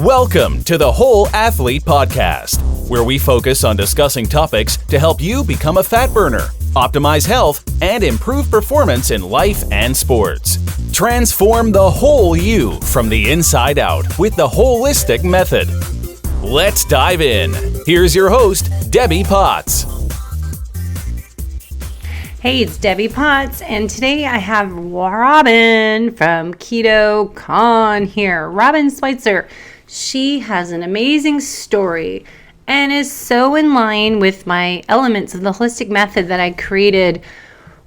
Welcome to the Whole Athlete Podcast, where we focus on discussing topics to help you become a fat burner, optimize health, and improve performance in life and sports. Transform the whole you from the inside out with the holistic method. Let's dive in. Here's your host, Debbie Potts. Hey, it's Debbie Potts, and today I have Robin from KetoCon here. Robin Switzer. She has an amazing story and is so in line with my elements of the holistic method that I created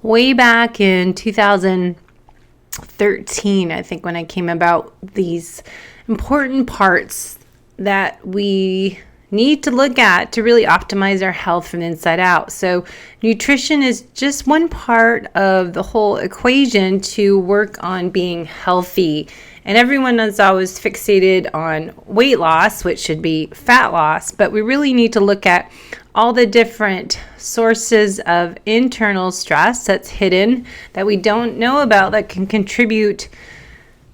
way back in 2013, I think, when I came about these important parts that we need to look at to really optimize our health from the inside out. So nutrition is just one part of the whole equation to work on being healthy. And everyone is always fixated on weight loss, which should be fat loss, but we really need to look at all the different sources of internal stress that's hidden that we don't know about that can contribute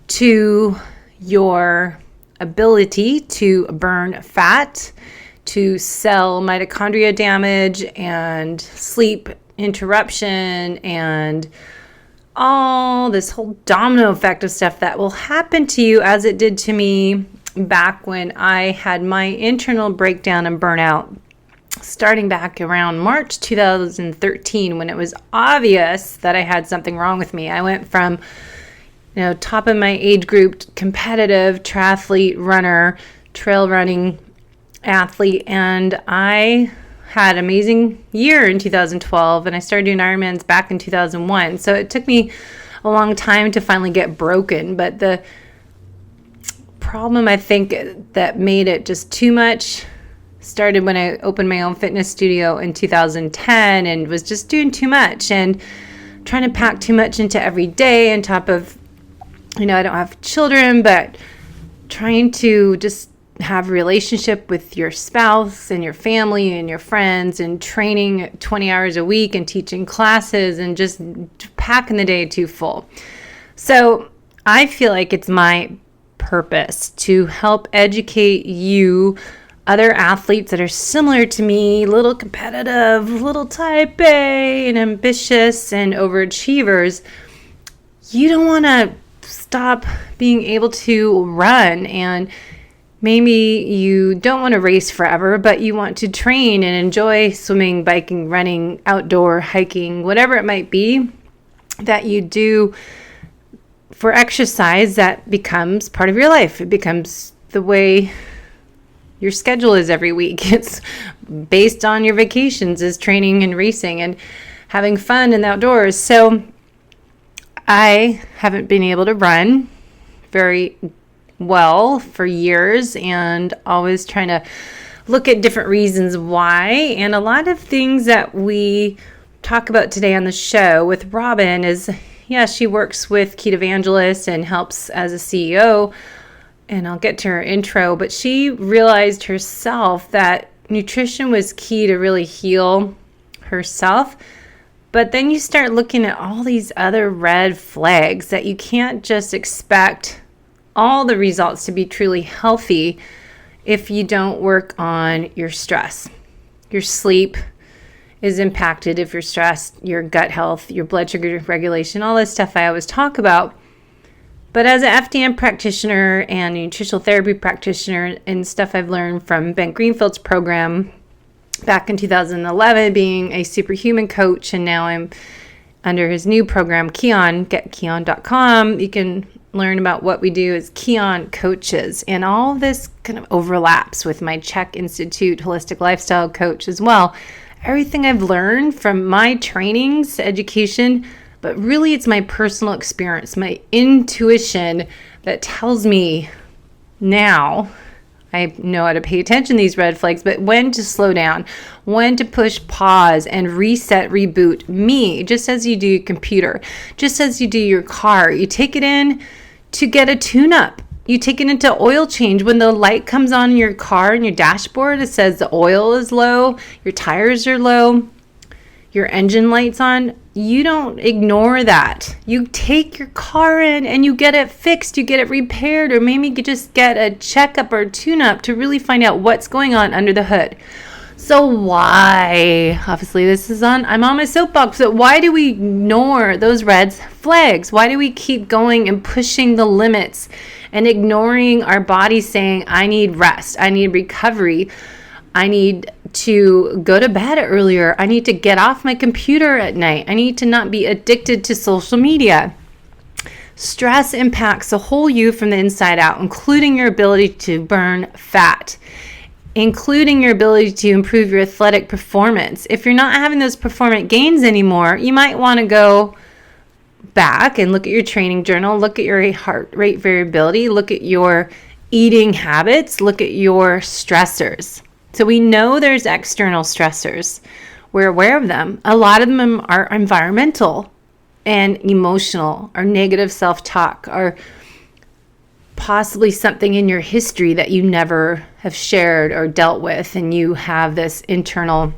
to your ability to burn fat, to cell mitochondria damage and sleep interruption and all this whole domino effect of stuff that will happen to you as it did to me back when I had my internal breakdown and burnout starting back around March 2013 when it was obvious that I had something wrong with me. I went from top of my age group, competitive triathlete, runner, trail running athlete, and I had an amazing year in 2012, and I started doing Ironmans back in 2001. So it took me a long time to finally get broken, but the problem I think that made it just too much started when I opened my own fitness studio in 2010 and was just doing too much and trying to pack too much into every day on top of, I don't have children, but trying to just have a relationship with your spouse and your family and your friends and training 20 hours a week and teaching classes and just packing the day too full. So I feel like it's my purpose to help educate you, other athletes that are similar to me, little competitive, little type A and ambitious and overachievers. You don't want to stop being able to run, and maybe you don't want to race forever, but you want to train and enjoy swimming, biking, running, outdoor, hiking, whatever it might be that you do for exercise that becomes part of your life. It becomes the way your schedule is every week. It's based on your vacations is training and racing and having fun in the outdoors. So I haven't been able to run very well for years and always trying to look at different reasons why. And a lot of things that we talk about today on the show with Robin is, she works with Ketovangelist and helps as a CEO, and I'll get to her intro, but she realized herself that nutrition was key to really heal herself. But then you start looking at all these other red flags that you can't just expect all the results to be truly healthy if you don't work on your stress. Your sleep is impacted if you're stressed, your gut health, your blood sugar regulation, all this stuff I always talk about. But as an FDN practitioner and nutritional therapy practitioner and stuff I've learned from Ben Greenfield's program back in 2011, being a superhuman coach, and now I'm under his new program, KetCon, GetKetOn.com. You can learn about what we do as KetCon coaches, and all of this kind of overlaps with my Czech Institute Holistic Lifestyle coach as well. Everything I've learned from my trainings, education, but really it's my personal experience, my intuition that tells me now I know how to pay attention to these red flags, but when to slow down, when to push pause and reset, reboot me, just as you do your computer, just as you do your car. You take it in to get a tune-up. You take it into oil change. When the light comes on in your car and your dashboard, it says the oil is low, your tires are low, your engine light's on. you don't ignore that. You take your car in and you get it fixed, you get it repaired, or maybe you just get a checkup or a tune-up to really find out what's going on under the hood. So why, obviously I'm on my soapbox, but why do we ignore those red flags? Why do we keep going and pushing the limits and ignoring our body saying, I need rest, I need recovery, I need to go to bed earlier, I need to get off my computer at night, I need to not be addicted to social media? Stress impacts the whole you from the inside out, including your ability to burn fat, including your ability to improve your athletic performance. If you're not having those performance gains anymore, you might want to go back and look at your training journal, look at your heart rate variability, look at your eating habits, look at your stressors. So we know there's external stressors. We're aware of them. A lot of them are environmental and emotional, or negative self-talk, or possibly something in your history that you never have shared or dealt with, and you have this internal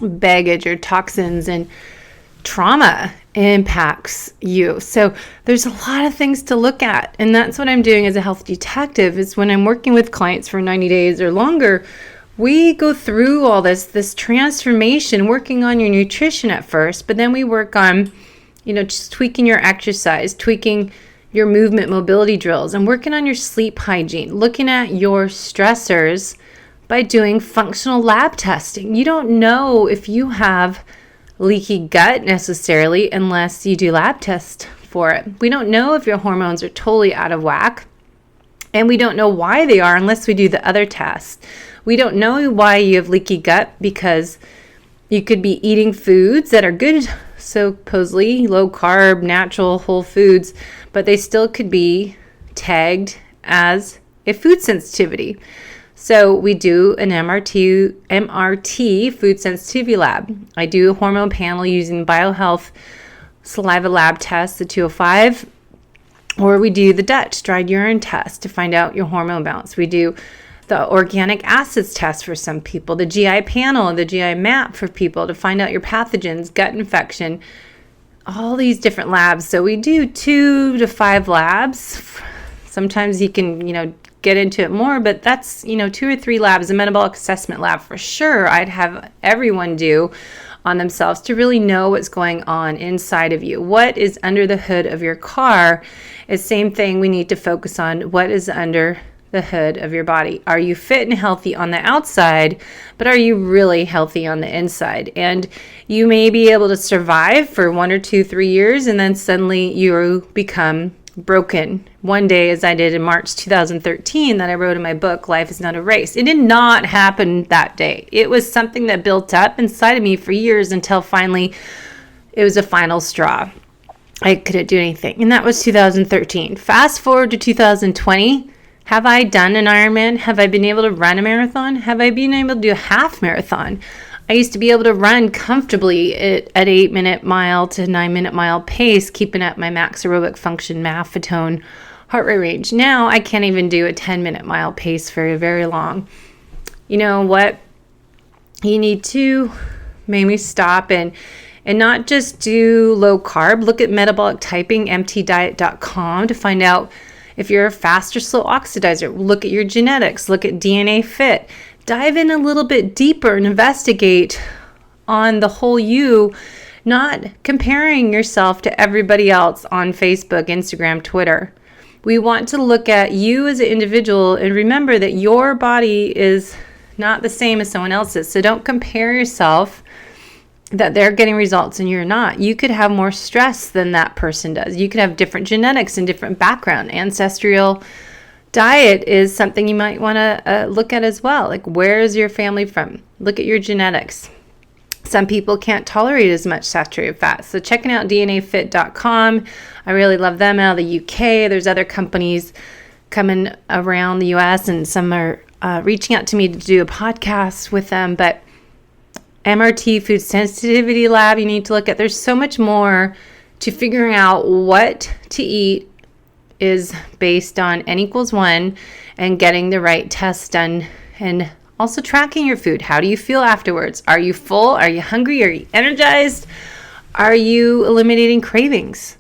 baggage or toxins and trauma impacts you. So there's a lot of things to look at, and that's what I'm doing as a health detective. Is when I'm working with clients for 90 days or longer, we go through all this transformation, working on your nutrition at first, but then we work on, just tweaking your exercise, tweaking your movement mobility drills, and working on your sleep hygiene, looking at your stressors by doing functional lab testing. You don't know if you have leaky gut necessarily unless you do lab tests for it. We don't know if your hormones are totally out of whack, and we don't know why they are unless we do the other tests. We don't know why you have leaky gut because you could be eating foods that are good, supposedly low carb, natural, whole foods, but they still could be tagged as a food sensitivity. So we do an MRT food sensitivity lab. I do a hormone panel using BioHealth saliva lab test, the 205, or we do the Dutch dried urine test to find out your hormone balance. We do the organic acids test for some people, the GI panel, the GI map for people to find out your pathogens, gut infection, all these different labs. So we do 2 to 5 labs. Sometimes you can, get into it more, but that's, 2 or 3 labs, a metabolic assessment lab for sure. I'd have everyone do on themselves to really know what's going on inside of you. What is under the hood of your car is same thing we need to focus on. What is under the hood of your body? Are you fit and healthy on the outside, but are you really healthy on the inside? And you may be able to survive for 1 or 2, 3 years, and then suddenly you become broken one day, as I did in March 2013 that I wrote in my book, Life is Not a Race. It did not happen that day. It was something that built up inside of me for years until finally it was a final straw. I couldn't do anything. And that was 2013. Fast forward to 2020. Have I done an Ironman? Have I been able to run a marathon? Have I been able to do a half marathon? I used to be able to run comfortably at 8-minute mile to 9-minute mile pace, keeping up my max aerobic function, maffetone heart rate range. Now I can't even do a 10-minute mile pace very, very long. You know what? You need to maybe stop and not just do low carb. Look at metabolic typing, mtdiet.com, to find out if you're a fast or slow oxidizer. Look at your genetics. Look at DNA Fit. Dive in a little bit deeper and investigate on the whole you, not comparing yourself to everybody else on Facebook, Instagram, Twitter. We want to look at you as an individual and remember that your body is not the same as someone else's. So don't compare yourself that they're getting results and you're not. You could have more stress than that person does. You could have different genetics and different background. Ancestral diet is something you might want to look at as well. Like, where is your family from? Look at your genetics. Some people can't tolerate as much saturated fat. So checking out DNAfit.com. I really love them out of the UK. There's other companies coming around the US, and some are reaching out to me to do a podcast with them. But MRT food sensitivity lab you need to look at. There's so much more to figuring out what to eat is based on N=1 and getting the right tests done, and also tracking your food. How do you feel afterwards? Are you full? Are you hungry? Are you energized? Are you eliminating cravings?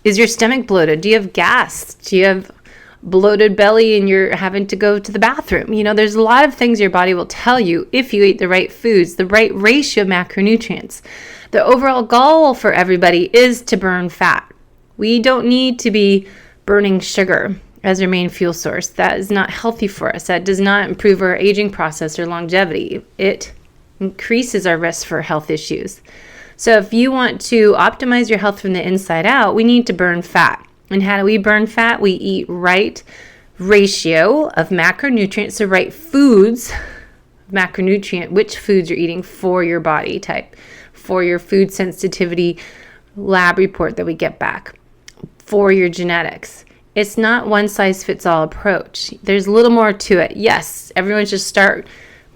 Is your stomach bloated? Do you have gas? Do you have bloated belly and you're having to go to the bathroom? There's a lot of things your body will tell you if you eat the right foods, the right ratio of macronutrients. The overall goal for everybody is to burn fat. We don't need to be burning sugar as our main fuel source. That is not healthy for us. That does not improve our aging process or longevity. It increases our risk for health issues. So if you want to optimize your health from the inside out, we need to burn fat. And how do we burn fat? We eat right ratio of macronutrients, the right foods, macronutrient, which foods you're eating for your body type, for your food sensitivity lab report that we get back, for your genetics. It's not one size fits all approach. There's a little more to it. Yes, everyone should start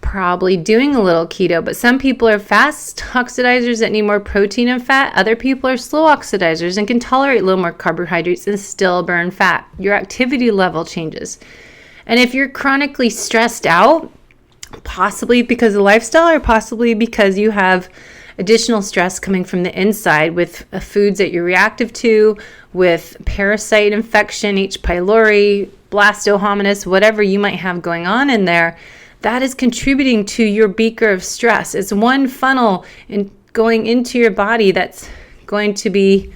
probably doing a little keto, but some people are fast oxidizers that need more protein and fat. Other people are slow oxidizers and can tolerate a little more carbohydrates and still burn fat. Your activity level changes. And if you're chronically stressed out, possibly because of lifestyle or possibly because you have additional stress coming from the inside with foods that you're reactive to, with parasite infection, H. pylori, blastohominus, whatever you might have going on in there, that is contributing to your beaker of stress. It's one funnel going into your body that's going to be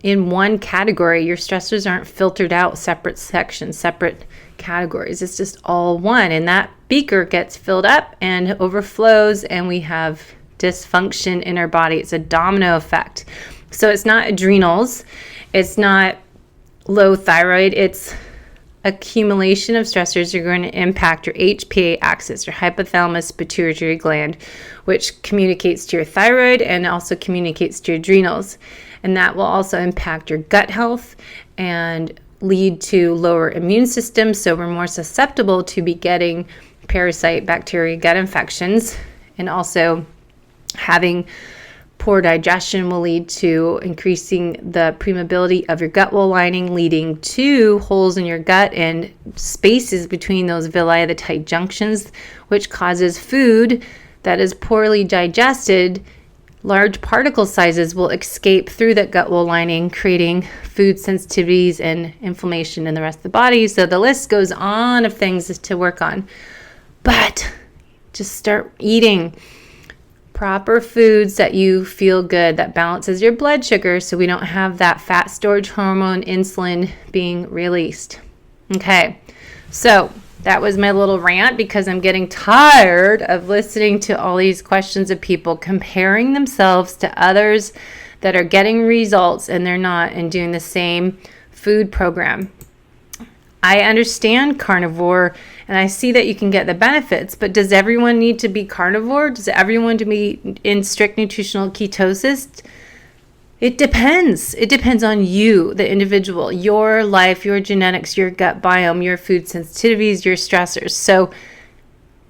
in one category. Your stressors aren't filtered out separate sections, separate categories. It's just all one. And that beaker gets filled up and overflows, and we have dysfunction in our body. It's a domino effect. So it's not adrenals. It's not low thyroid. It's accumulation of stressors are going to impact your HPA axis, your hypothalamus pituitary gland, which communicates to your thyroid and also communicates to your adrenals. And that will also impact your gut health and lead to lower immune system. So we're more susceptible to be getting parasite, bacteria, gut infections. And also having poor digestion will lead to increasing the permeability of your gut wall lining, leading to holes in your gut and spaces between those villi, the tight junctions, which causes food that is poorly digested. Large particle sizes will escape through that gut wall lining, creating food sensitivities and inflammation in the rest of the body. So the list goes on of things to work on. But just start eating proper foods that you feel good, that balances your blood sugar so we don't have that fat storage hormone, insulin, being released. Okay, so that was my little rant because I'm getting tired of listening to all these questions of people comparing themselves to others that are getting results and they're not, and doing the same food program. I understand carnivore and I see that you can get the benefits, but does everyone need to be carnivore? Does everyone need to be in strict nutritional ketosis? It depends. It depends on you, the individual, your life, your genetics, your gut biome, your food sensitivities, your stressors. So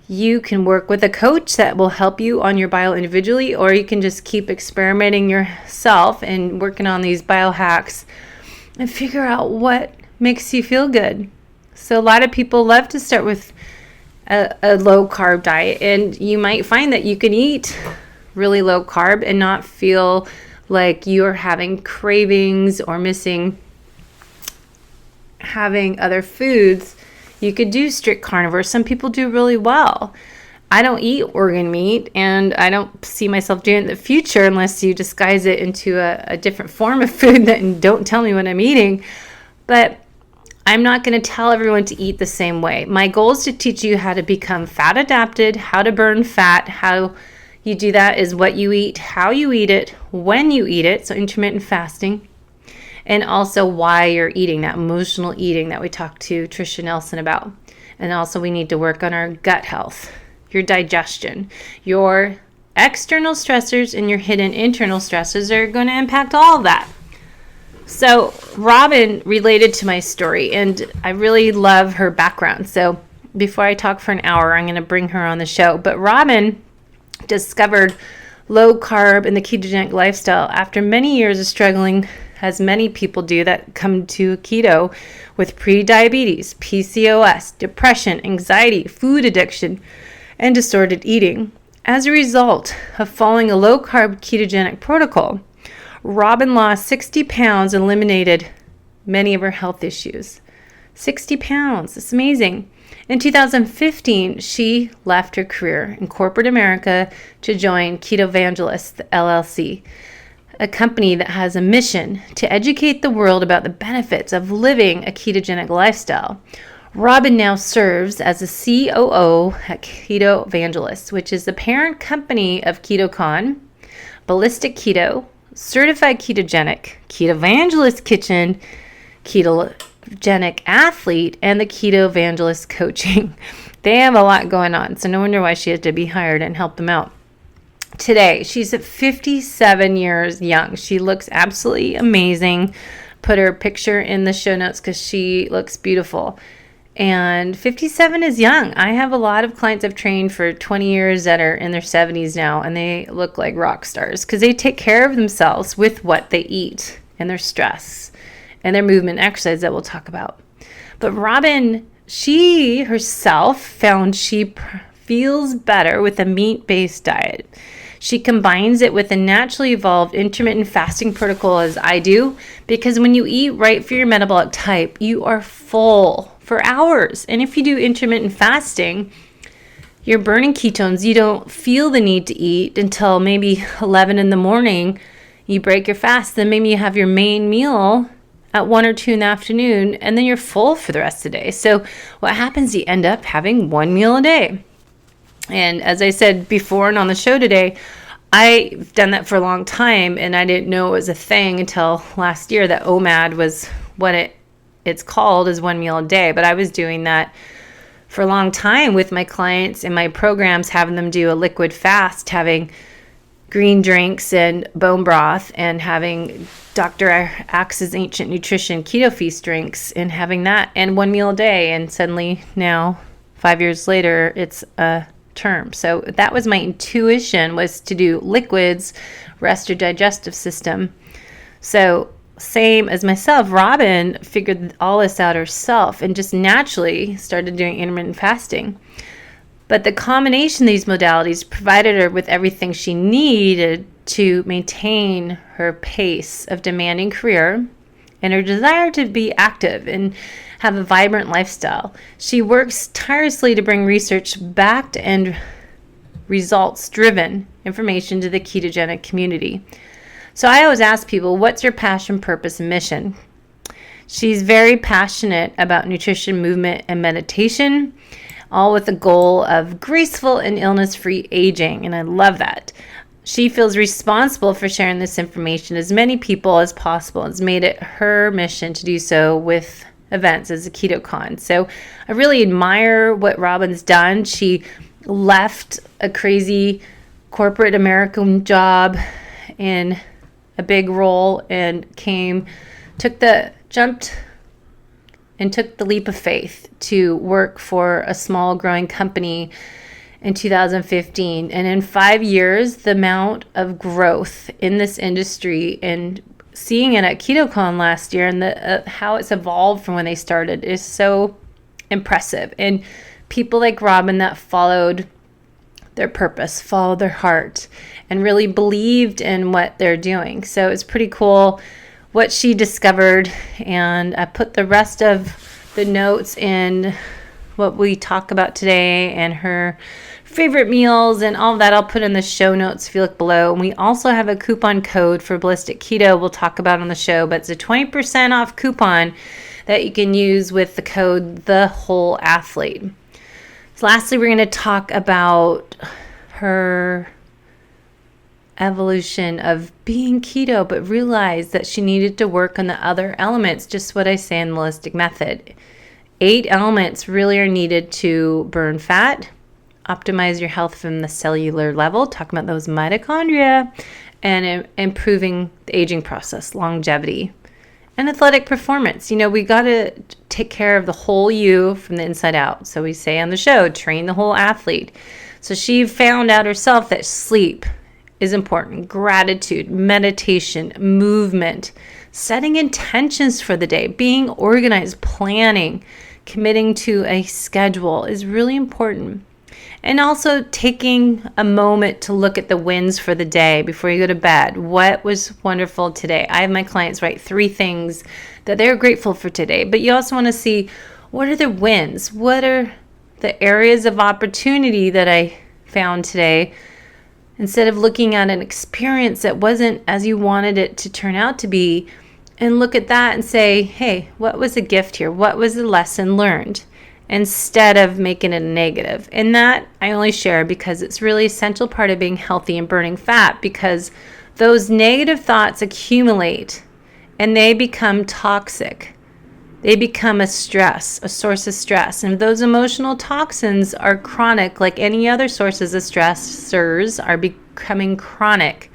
you can work with a coach that will help you on your bio individually, or you can just keep experimenting yourself and working on these biohacks and figure out what makes you feel good. So a lot of people love to start with a low carb diet, and you might find that you can eat really low carb and not feel like you're having cravings or missing having other foods. You could do strict carnivore. Some people do really well. I don't eat organ meat, and I don't see myself doing it in the future unless you disguise it into a different form of food and don't tell me what I'm eating. But I'm not going to tell everyone to eat the same way. My goal is to teach you how to become fat adapted, how to burn fat. How you do that is what you eat, how you eat it, when you eat it, so intermittent fasting, and also why you're eating, that emotional eating that we talked to Tricia Nelson about. And also we need to work on our gut health, your digestion, your external stressors and your hidden internal stressors are going to impact all of that. So Robin related to my story, and I really love her background. So before I talk for an hour, I'm going to bring her on the show. But Robin discovered low carb and the ketogenic lifestyle after many years of struggling, as many people do that come to keto, with pre-diabetes, PCOS, depression, anxiety, food addiction, and disordered eating. As a result of following a low carb ketogenic protocol, Robin lost 60 pounds and eliminated many of her health issues. 60 pounds. It's amazing. In 2015, she left her career in corporate America to join Ketovangelist LLC, a company that has a mission to educate the world about the benefits of living a ketogenic lifestyle. Robin now serves as a COO at Ketovangelist, which is the parent company of KetoCon, Ballistic Keto, Certified Ketogenic, Ketovangelist Kitchen, Ketogenic Athlete, and the Ketovangelist Coaching. They have a lot going on, so no wonder why she had to be hired and help them out. Today, she's at 57 years young. She looks absolutely amazing. Put her picture in the show notes because she looks beautiful. And 57 is young. I have a lot of clients I've trained for 20 years that are in their 70s now, and they look like rock stars because they take care of themselves with what they eat and their stress and their movement and exercise that we'll talk about. But Robin, she herself found she feels better with a meat-based diet. She combines it with a naturally evolved intermittent fasting protocol, as I do, because when you eat right for your metabolic type, you are full for hours. And if you do intermittent fasting, you're burning ketones. You don't feel the need to eat until maybe 11 in the morning. You break your fast, then maybe you have your main meal at 1 or 2 in the afternoon, and then you're full for the rest of the day. So what happens, you end up having one meal a day. And as I said before and on the show today, I've done that for a long time, and I didn't know it was a thing until last year that OMAD was what it's called, is one meal a day. But I was doing that for a long time with my clients in my programs, having them do a liquid fast, having green drinks and bone broth, and having Dr. Axe's Ancient Nutrition Keto Feast drinks, and having that and one meal a day. And suddenly now, 5 years later, it's a term. So that was my intuition, was to do liquids, rest your digestive system. So same as myself, Robin figured all this out herself and just naturally started doing intermittent fasting. But the combination of these modalities provided her with everything she needed to maintain her pace of demanding career and her desire to be active and have a vibrant lifestyle. She works tirelessly to bring research-backed and results-driven information to the ketogenic community. So I always ask people, what's your passion, purpose, and mission? She's very passionate about nutrition, movement, and meditation, all with the goal of graceful and illness-free aging, and I love that. She feels responsible for sharing this information to as many people as possible and has made it her mission to do so with events as a KetoCon. So I really admire what Robin's done. She left a crazy corporate American job in a big role and took the leap of faith to work for a small growing company in 2015. And in 5 years, the amount of growth in this industry and seeing it at KetoCon last year and how it's evolved from when they started is so impressive. And people like Robin that followed their purpose, followed their heart, and really believed in what they're doing. So it's pretty cool what she discovered. And I put the rest of the notes in what we talk about today and her favorite meals and all of that. I'll put in the show notes if you look below. And we also have a coupon code for Ballistic Keto we'll talk about on the show, but it's a 20% off coupon that you can use with the code The Whole Athlete. So lastly, we're going to talk about her evolution of being keto, but realized that she needed to work on the other elements, just what I say in the Ballistic Method. 8 elements really are needed to burn fat, optimize your health from the cellular level, talking about those mitochondria, and improving the aging process, longevity, and athletic performance. You know, we got to take care of the whole you from the inside out. So we say on the show, train the whole athlete. So she found out herself that sleep is important, gratitude, meditation, movement, setting intentions for the day, being organized, planning, committing to a schedule is really important. And also taking a moment to look at the wins for the day before you go to bed. What was wonderful today? I have my clients write 3 things that they're grateful for today. But you also want to see, what are the wins? What are the areas of opportunity that I found today? Instead of looking at an experience that wasn't as you wanted it to turn out to be, and look at that and say, hey, what was the gift here? What was the lesson learned? Instead of making it a negative. And that I only share because it's really an essential part of being healthy and burning fat, because those negative thoughts accumulate and they become toxic. They become a stress, a source of stress. And those emotional toxins are chronic, like any other sources of stressors are becoming chronic.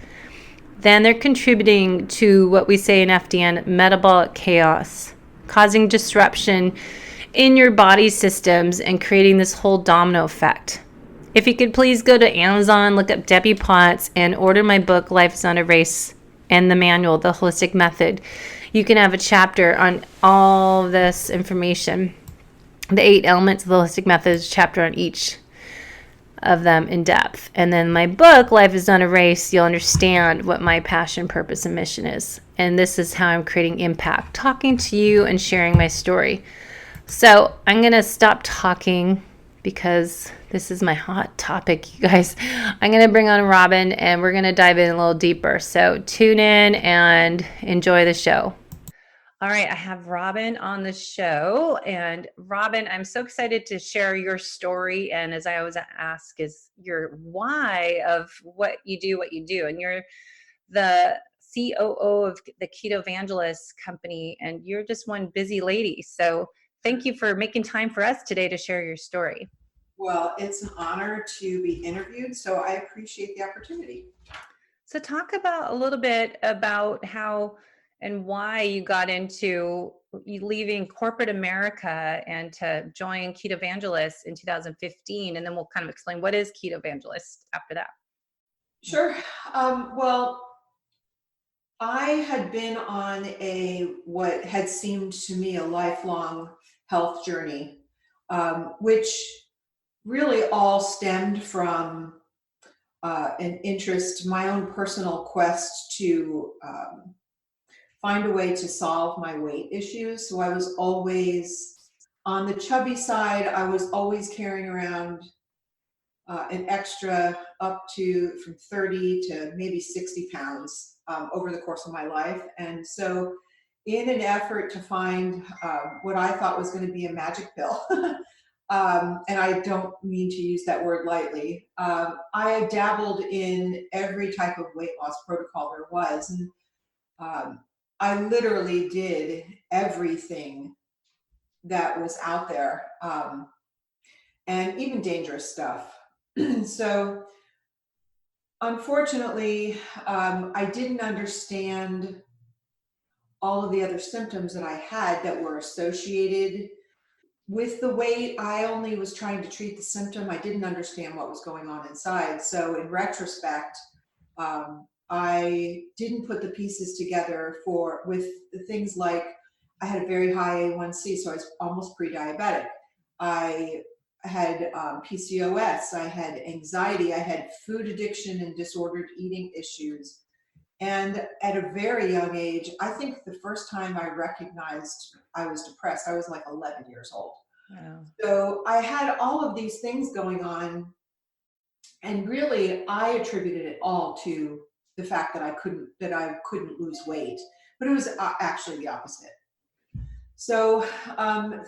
Then they're contributing to what we say in FDN, metabolic chaos, causing disruption in your body systems and creating this whole domino effect. If you could please go to Amazon, look up Debbie Potts, and order my book, Life is Not a Race, and the manual, The Holistic Method. You can have a chapter on all this information. The 8 elements of the Holistic Method is a chapter on each of them in depth. And then my book, Life is Not a Race, you'll understand what my passion, purpose, and mission is. And this is how I'm creating impact, talking to you and sharing my story. So I'm going to stop talking because this is my hot topic, you guys. I'm going to bring on Robin and we're going to dive in a little deeper. So tune in and enjoy the show. All right, I have Robin on the show. And Robin, I'm so excited to share your story. And as I always ask, is your why of what you do. And you're the COO of the Ketovangelist company, and you're just one busy lady. So thank you for making time for us today to share your story. Well, it's an honor to be interviewed, so I appreciate the opportunity. So talk about a little bit about how and why you got into leaving corporate America and to join Ketovangelist in 2015, and then we'll kind of explain what is Ketovangelist after that. Sure. Well, I had been on what had seemed to me a lifelong health journey, which really all stemmed from an interest, my own personal quest to find a way to solve my weight issues. So I was always on the chubby side. I was always carrying around an extra up to from 30 to maybe 60 pounds over the course of my life. And so in an effort to find what I thought was going to be a magic pill, and I don't mean to use that word lightly, I dabbled in every type of weight loss protocol there was. And I literally did everything that was out there, and even dangerous stuff. So unfortunately, I didn't understand all of the other symptoms that I had that were associated with the weight. I only was trying to treat the symptom. I didn't understand what was going on inside. So in retrospect, I didn't put the pieces together with the things like I had a very high A1C, so I was almost pre-diabetic. I had PCOS, I had anxiety, I had food addiction and disordered eating issues. And at a very young age, I think the first time I recognized I was depressed, I was like 11 years old. Wow. So I had all of these things going on, and really I attributed it all to the fact that I couldn't lose weight, but it was actually the opposite. So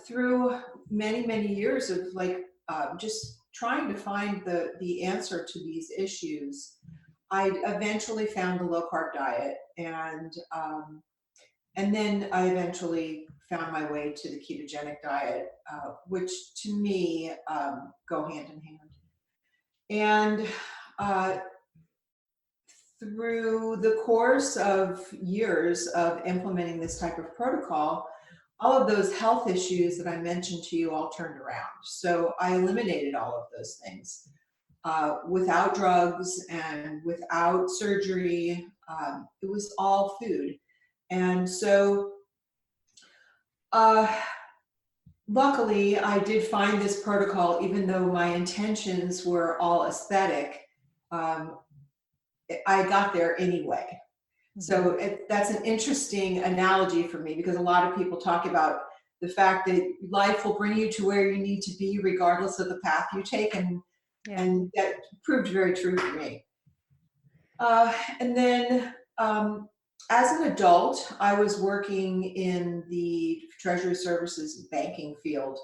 through many years of just trying to find the answer to these issues, I eventually found the low carb diet, and then I eventually found my way to the ketogenic diet, which to me go hand in hand. And through the course of years of implementing this type of protocol, all of those health issues that I mentioned to you all turned around. So I eliminated all of those things without drugs and without surgery. It was all food. And so luckily, I did find this protocol, even though my intentions were all aesthetic. Um, I got there anyway. So that's an interesting analogy for me, because a lot of people talk about the fact that life will bring you to where you need to be regardless of the path you take. And that proved very true for me. And then as an adult, I was working in the Treasury Services banking field.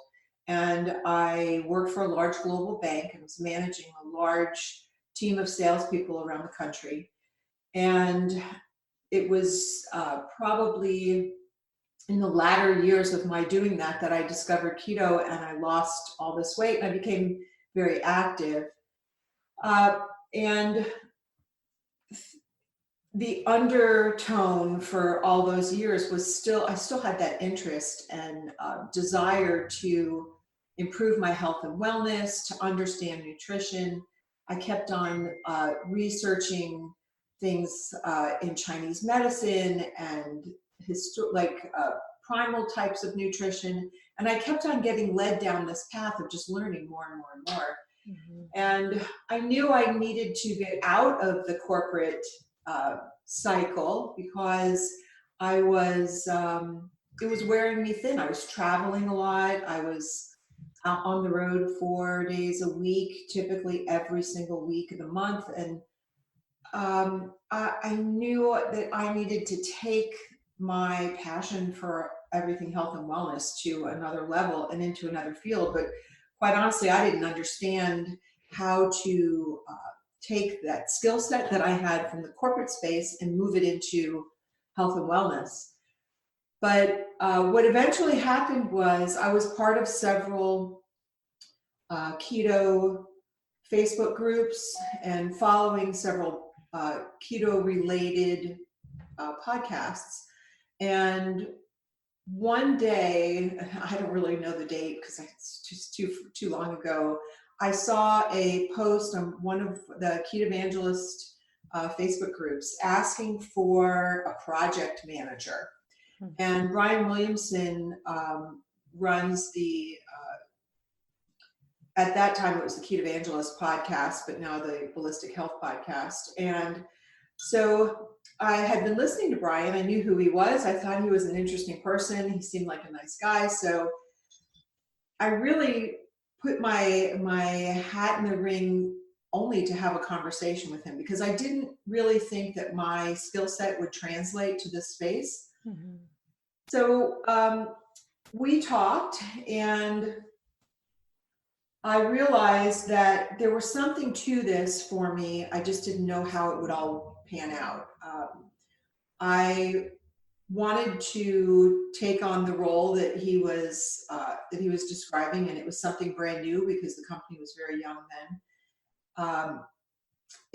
And I worked for a large global bank and was managing a large team of salespeople around the country. And it was probably in the latter years of my doing that I discovered keto, and I lost all this weight and I became very active. And the undertone for all those years was I still had that interest and desire to improve my health and wellness, to understand nutrition. I kept on researching things in Chinese medicine and primal types of nutrition. And I kept on getting led down this path of just learning more and more and more. Mm-hmm. And I knew I needed to get out of the corporate cycle, because I was, it was wearing me thin. I was traveling a lot. I was out on the road 4 days a week, typically every single week of the month. And I knew that I needed to take my passion for everything health and wellness to another level and into another field. But quite honestly, I didn't understand how to take that skill set that I had from the corporate space and move it into health and wellness. But what eventually happened was I was part of several keto Facebook groups and following several keto related podcasts. And one day, I don't really know the date because it's just too long ago, I saw a post on one of the Ketovangelist Facebook groups asking for a project manager. Mm-hmm. And Brian Williamson runs the, at that time it was the Ketovangelist podcast, but now the Ballistic Health podcast. And so I had been listening to Brian. I knew who he was. I thought he was an interesting person. He seemed like a nice guy. So I really put my hat in the ring only to have a conversation with him, because I didn't really think that my skill set would translate to this space. Mm-hmm. So we talked, and I realized that there was something to this for me. I just didn't know how it would all pan out. I wanted to take on the role that he was describing, and it was something brand new because the company was very young then.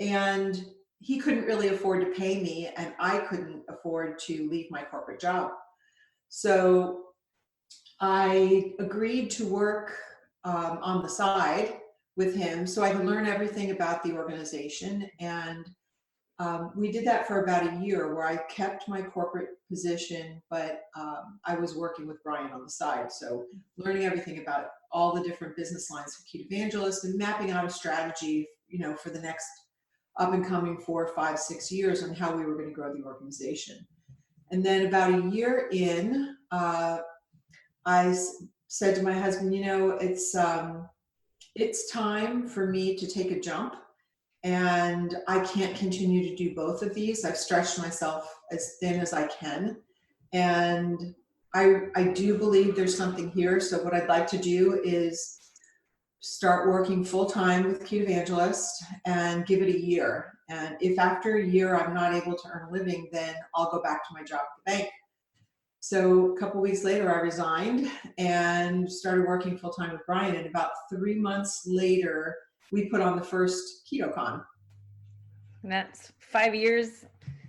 And he couldn't really afford to pay me, and I couldn't afford to leave my corporate job. So I agreed to work on the side with him so I could learn everything about the organization. And we did that for about a year, where I kept my corporate position, but I was working with Brian on the side. So learning everything about all the different business lines of Ketovangelist and mapping out a strategy, for the next up and coming 4, 5, 6 years on how we were going to grow the organization. And then about a year in, I said to my husband, it's time for me to take a jump. And I can't continue to do both of these. I've stretched myself as thin as I can. And I do believe there's something here. So what I'd like to do is start working full-time with Ketovangelist and give it a year. And if after a year I'm not able to earn a living, then I'll go back to my job at the bank. So a couple of weeks later, I resigned and started working full-time with Brian. And about 3 months later, we put on the first KetoCon. And that's 5 years.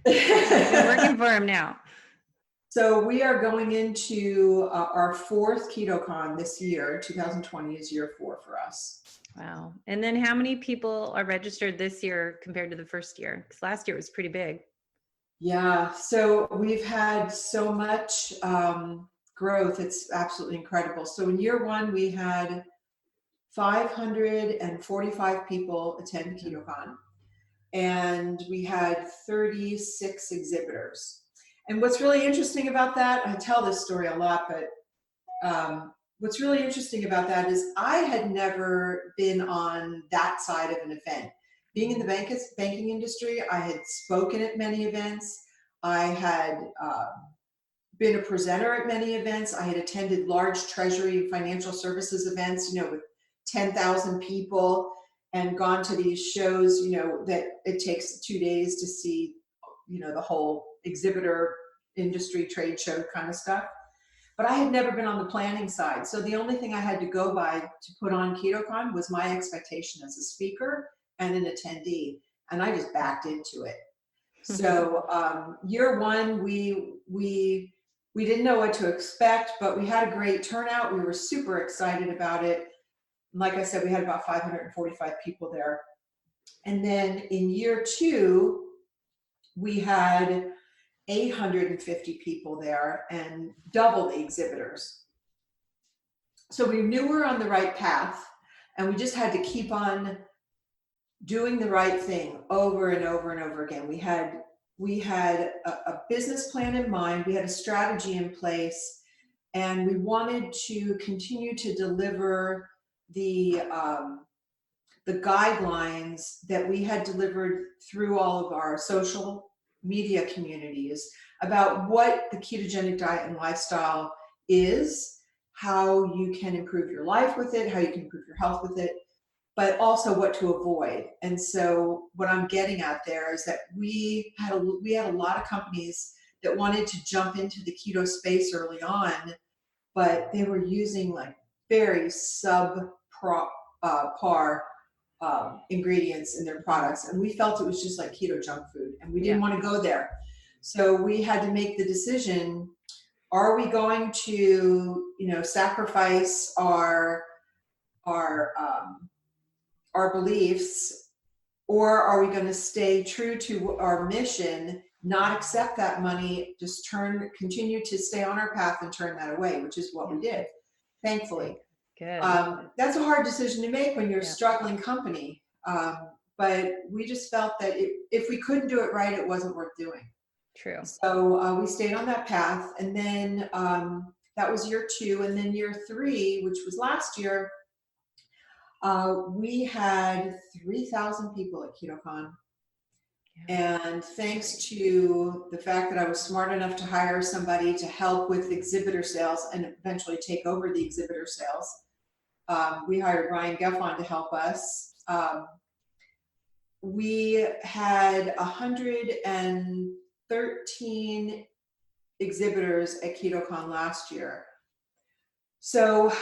Been working for him now. So we are going into our 4th KetoCon this year. 2020 is year 4 for us. Wow. And then how many people are registered this year compared to the first year? Because last year was pretty big. Yeah. So we've had so much growth. It's absolutely incredible. So in year one, we had 545 people attend KetoCon, and we had 36 exhibitors. And what's really interesting about that, I tell this story a lot, but what's really interesting about that is I had never been on that side of an event. Being in the banking industry, I had spoken at many events. I had been a presenter at many events. I had attended large treasury financial services events, with 10,000 people, and gone to these shows, that it takes 2 days to see, the whole exhibitor industry trade show kind of stuff. But I had never been on the planning side. So the only thing I had to go by to put on KetoCon was my expectation as a speaker and an attendee. And I just backed into it. So year one, we didn't know what to expect, but we had a great turnout. We were super excited about it. Like I said, we had about 545 people there. And then in year two, we had 850 people there and double the exhibitors. So we knew we were on the right path, and we just had to keep on doing the right thing over and over and over again. We had a business plan in mind. We had a strategy in place, and we wanted to continue to deliver the guidelines that we had delivered through all of our social media communities about what the ketogenic diet and lifestyle is, how you can improve your life with it, how you can improve your health with it, but also what to avoid. And so what I'm getting at there is that we had a lot of companies that wanted to jump into the keto space early on, but they were using like very par ingredients in their products, and we felt it was just like keto junk food, and we didn't want to go there. So we had to make the decision: are we going to, sacrifice our beliefs, or are we going to stay true to our mission, not accept that money, just continue to stay on our path and turn that away, which is what we did, thankfully. Good. That's a hard decision to make when you're a struggling company. But we just felt that if we couldn't do it right, it wasn't worth doing. True. So we stayed on that path. And then that was year two. And then year three, which was last year, we had 3,000 people at KetoCon. And thanks to the fact that I was smart enough to hire somebody to help with exhibitor sales and eventually take over the exhibitor sales, we hired Ryan Geffon to help us. We had 113 exhibitors at KetoCon last year. So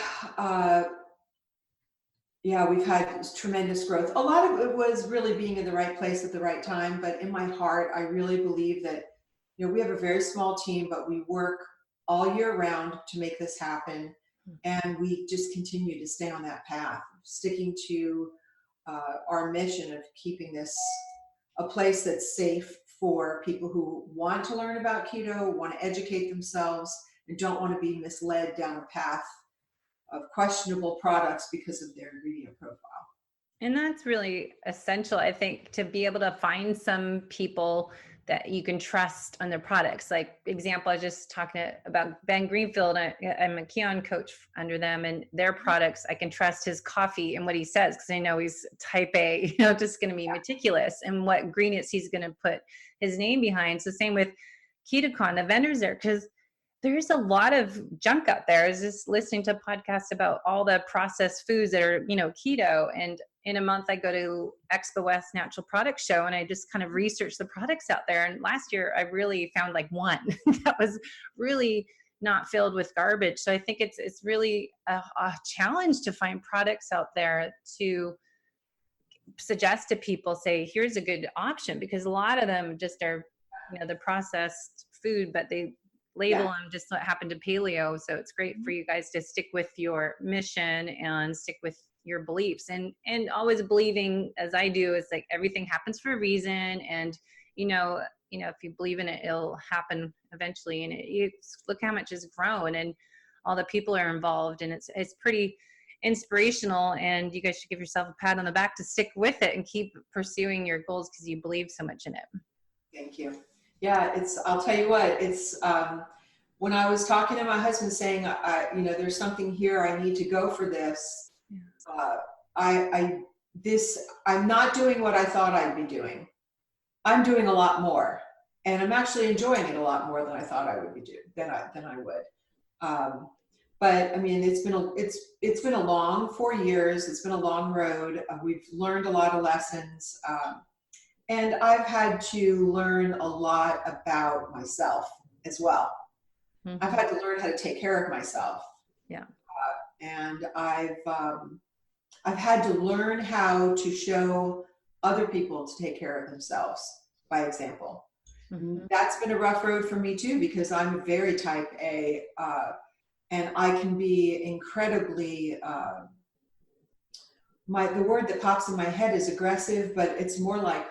we've had tremendous growth. A lot of it was really being in the right place at the right time, but in my heart, I really believe that, we have a very small team, but we work all year round to make this happen. And we just continue to stay on that path, sticking to our mission of keeping this a place that's safe for people who want to learn about keto, want to educate themselves, and don't want to be misled down a path of questionable products because of their ingredient profile. And that's really essential, I think, to be able to find some people that you can trust on their products. Like example, I was just talking about Ben Greenfield. I'm a KetCon coach under them, and their products, I can trust his coffee and what he says, because I know he's type A, just going to be meticulous, and what ingredients he's going to put his name behind. So same with KetoCon, the vendors there, because there's a lot of junk out there. I was just listening to podcasts about all the processed foods that are, keto. And in a month, I go to Expo West Natural Products Show, and I just kind of research the products out there. And last year, I really found like one that was really not filled with garbage. So I think it's really a challenge to find products out there to suggest to people, say, here's a good option, because a lot of them just are, the processed food, but they label them just what happened to paleo. So it's great for you guys to stick with your mission and stick with your beliefs, and always believing, as I do, is like everything happens for a reason. And, if you believe in it, it'll happen eventually. And you look how much has grown and all the people are involved, and it's pretty inspirational, and you guys should give yourself a pat on the back to stick with it and keep pursuing your goals because you believe so much in it. Thank you. Yeah, I'll tell you what, it's, when I was talking to my husband saying, there's something here, I need to go for this. I'm not doing what I thought I'd be doing. I'm doing a lot more, and I'm actually enjoying it a lot more than I thought I would be doing, than I would. But I mean, it's been a long 4 years. It's been a long road. We've learned a lot of lessons. And I've had to learn a lot about myself as well. Mm-hmm. I've had to learn how to take care of myself. Yeah. And I've had to learn how to show other people to take care of themselves by example. Mm-hmm. That's been a rough road for me too, because I'm very type A, and I can be incredibly, the word that pops in my head is aggressive, but it's more like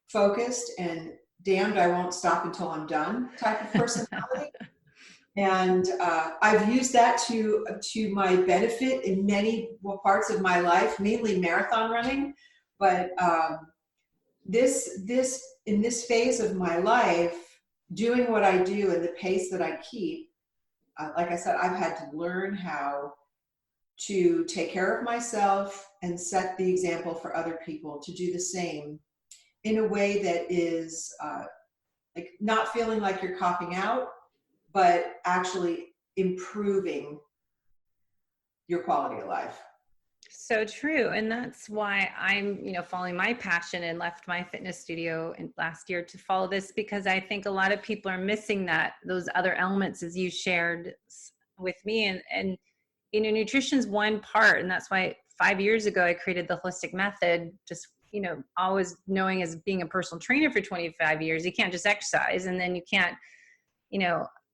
focused and damned I won't stop until I'm done type of personality. And I've used that to my benefit in many parts of my life, mainly marathon running. But in this phase of my life, doing what I do and the pace that I keep, like I said, I've had to learn how to take care of myself and set the example for other people to do the same in a way that is like not feeling like you're copping out, but actually improving your quality of life. So true. And that's why I'm, following my passion and left my fitness studio last year to follow this, because I think a lot of people are missing those other elements as you shared with me. And nutrition's one part. And that's why 5 years ago, I created the holistic method, just, always knowing as being a personal trainer for 25 years, you can't just exercise, and then you can't,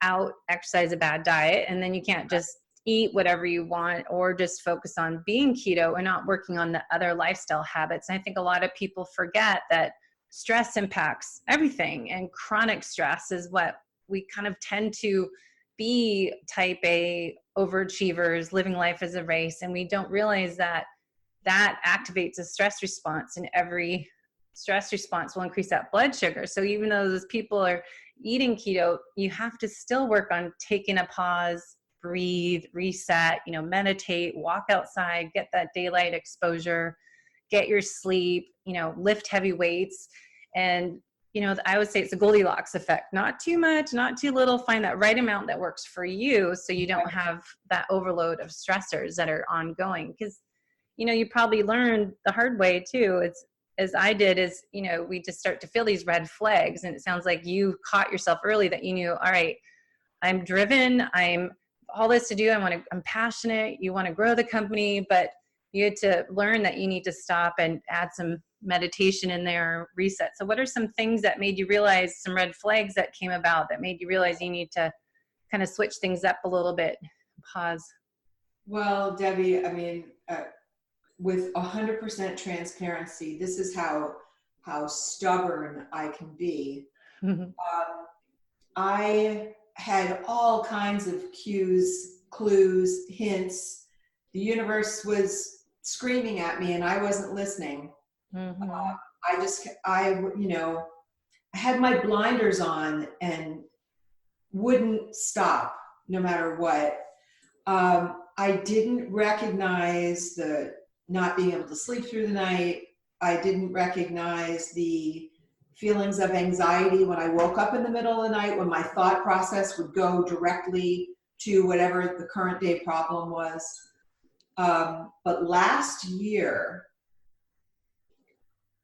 out exercise a bad diet, and then you can't just eat whatever you want or just focus on being keto and not working on the other lifestyle habits. And I think a lot of people forget that stress impacts everything, and chronic stress is what we kind of tend to be type A overachievers living life as a race. And we don't realize that activates a stress response, and every stress response will increase that blood sugar. So even though those people are eating keto, you have to still work on taking a pause, breathe, reset, meditate, walk outside, get that daylight exposure, get your sleep, lift heavy weights. And, I would say it's a Goldilocks effect, not too much, not too little, find that right amount that works for you, so you don't have that overload of stressors that are ongoing. Because, you probably learned the hard way too. It's, as I did, is, we just start to feel these red flags. And it sounds like you caught yourself early, that you knew, all right, I'm driven, I'm all this to do, I'm passionate, you want to grow the company, but you had to learn that you need to stop and add some meditation in there, reset. So what are some things that made you realize, some red flags that came about that made you realize you need to kind of switch things up a little bit, pause? Well, Debbie, I mean, with 100% transparency, this is how stubborn I can be. Mm-hmm. I had all kinds of cues, clues, hints. The universe was screaming at me and I wasn't listening. Mm-hmm. I had my blinders on and wouldn't stop no matter what. I didn't recognize the not being able to sleep through the night. I didn't recognize the feelings of anxiety when I woke up in the middle of the night, when my thought process would go directly to whatever the current day problem was. But last year,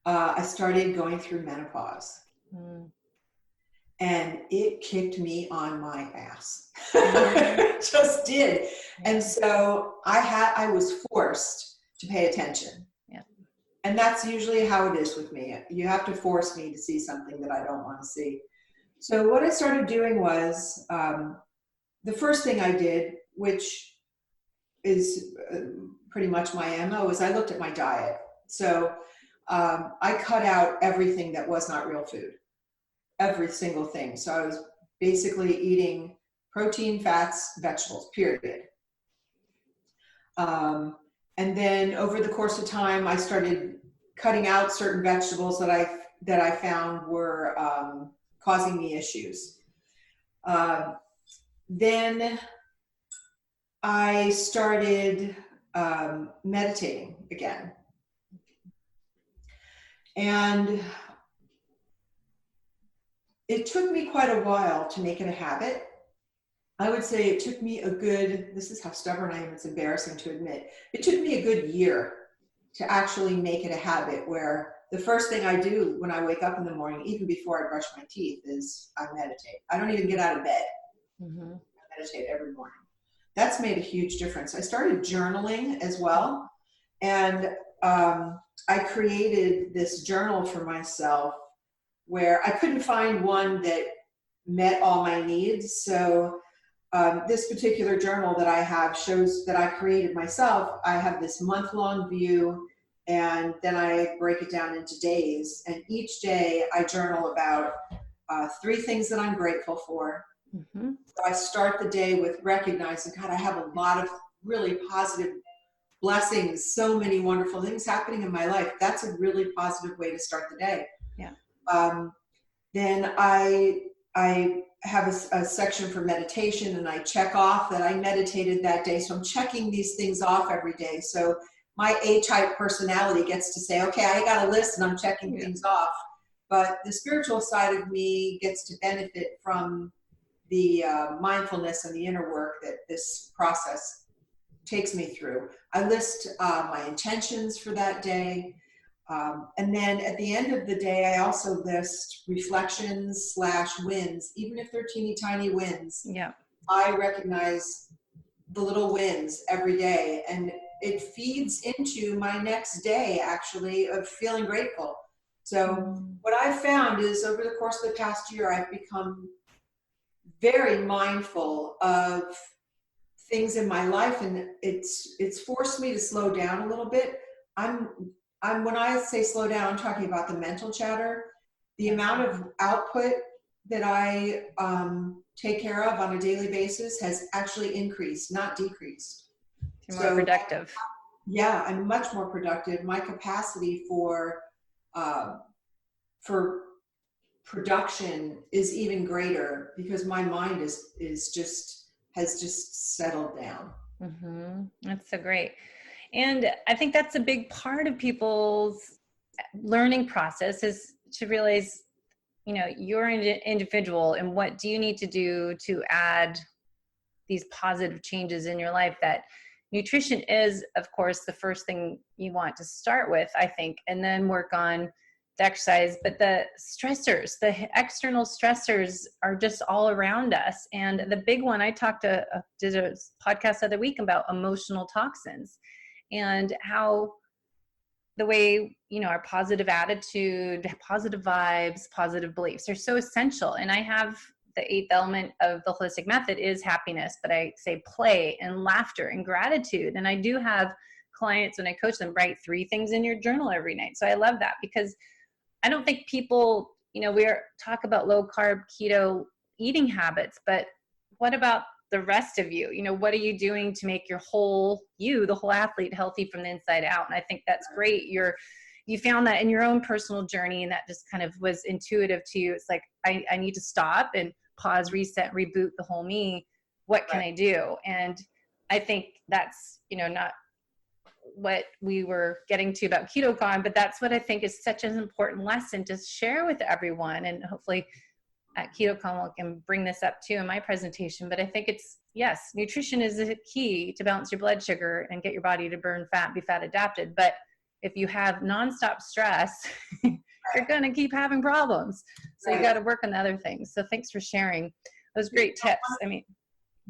I started going through menopause. Mm. And it kicked me on my ass. It just did. And so I was forced to pay attention. Yeah. And that's usually how it is with me. You have to force me to see something that I don't want to see. So what I started doing was, the first thing I did, which is pretty much my MO, is I looked at my diet. So I cut out everything that was not real food. every single thing. So I was basically eating protein, fats, vegetables, period. And then over the course of time, I started cutting out certain vegetables that I found were causing me issues. Then I started meditating again. And it took me quite a while to make it a habit. I would say it took me this is how stubborn I am, it's embarrassing to admit. It took me a good year to actually make it a habit where the first thing I do when I wake up in the morning, even before I brush my teeth, is I meditate. I don't even get out of bed. Mm-hmm. I meditate every morning. That's made a huge difference. I started journaling as well. And I created this journal for myself where I couldn't find one that met all my needs. So this particular journal that I have shows that I created myself. I have this month-long view, and then I break it down into days. And each day I journal about 3 things that I'm grateful for. Mm-hmm. So I start the day with recognizing, God, I have a lot of really positive blessings, so many wonderful things happening in my life. That's a really positive way to start the day. Yeah. Then I have a section for meditation, and I check off that I meditated that day. So I'm checking these things off every day. So my A-type personality gets to say, okay, I got a list and I'm checking things off. But the spiritual side of me gets to benefit from the mindfulness and the inner work that this process takes me through. I list my intentions for that day. And then at the end of the day, I also list reflections / wins, even if they're teeny tiny wins. Yeah. I recognize the little wins every day, and it feeds into my next day, actually, of feeling grateful. So what I've found is over the course of the past year, I've become very mindful of things in my life, and it's forced me to slow down a little bit. When I say slow down, I'm talking about the mental chatter. The amount of output that I take care of on a daily basis has actually increased, not decreased. You're more productive. Yeah, I'm much more productive. My capacity for production is even greater because my mind has just settled down. Mm-hmm. That's so great. And I think that's a big part of people's learning process is to realize, you're an individual, and what do you need to do to add these positive changes in your life. That nutrition is, of course, the first thing you want to start with, I think, and then work on the exercise. But the stressors, the external stressors are just all around us. And the big one, I did a podcast the other week about emotional toxins. And how the way, our positive attitude, positive vibes, positive beliefs are so essential. And I have the 8th element of the holistic method is happiness, but I say play and laughter and gratitude. And I do have clients when I coach them, write 3 things in your journal every night. So I love that because I don't think people, we talk about low carb keto eating habits, but what about the rest of you? What are you doing to make the whole athlete, healthy from the inside out? And I think that's great. You found that in your own personal journey, and that just kind of was intuitive to you. It's like, I need to stop and pause, reset, reboot the whole me. What can I do? And I think that's, not what we were getting to about KetoCon, but that's what I think is such an important lesson to share with everyone. And hopefully at KetoCon, we can bring this up too in my presentation. But I think nutrition is the key to balance your blood sugar and get your body to burn fat, be fat adapted. But if you have nonstop stress, you're going to keep having problems. So you got to work on the other things. So thanks for sharing those great tips.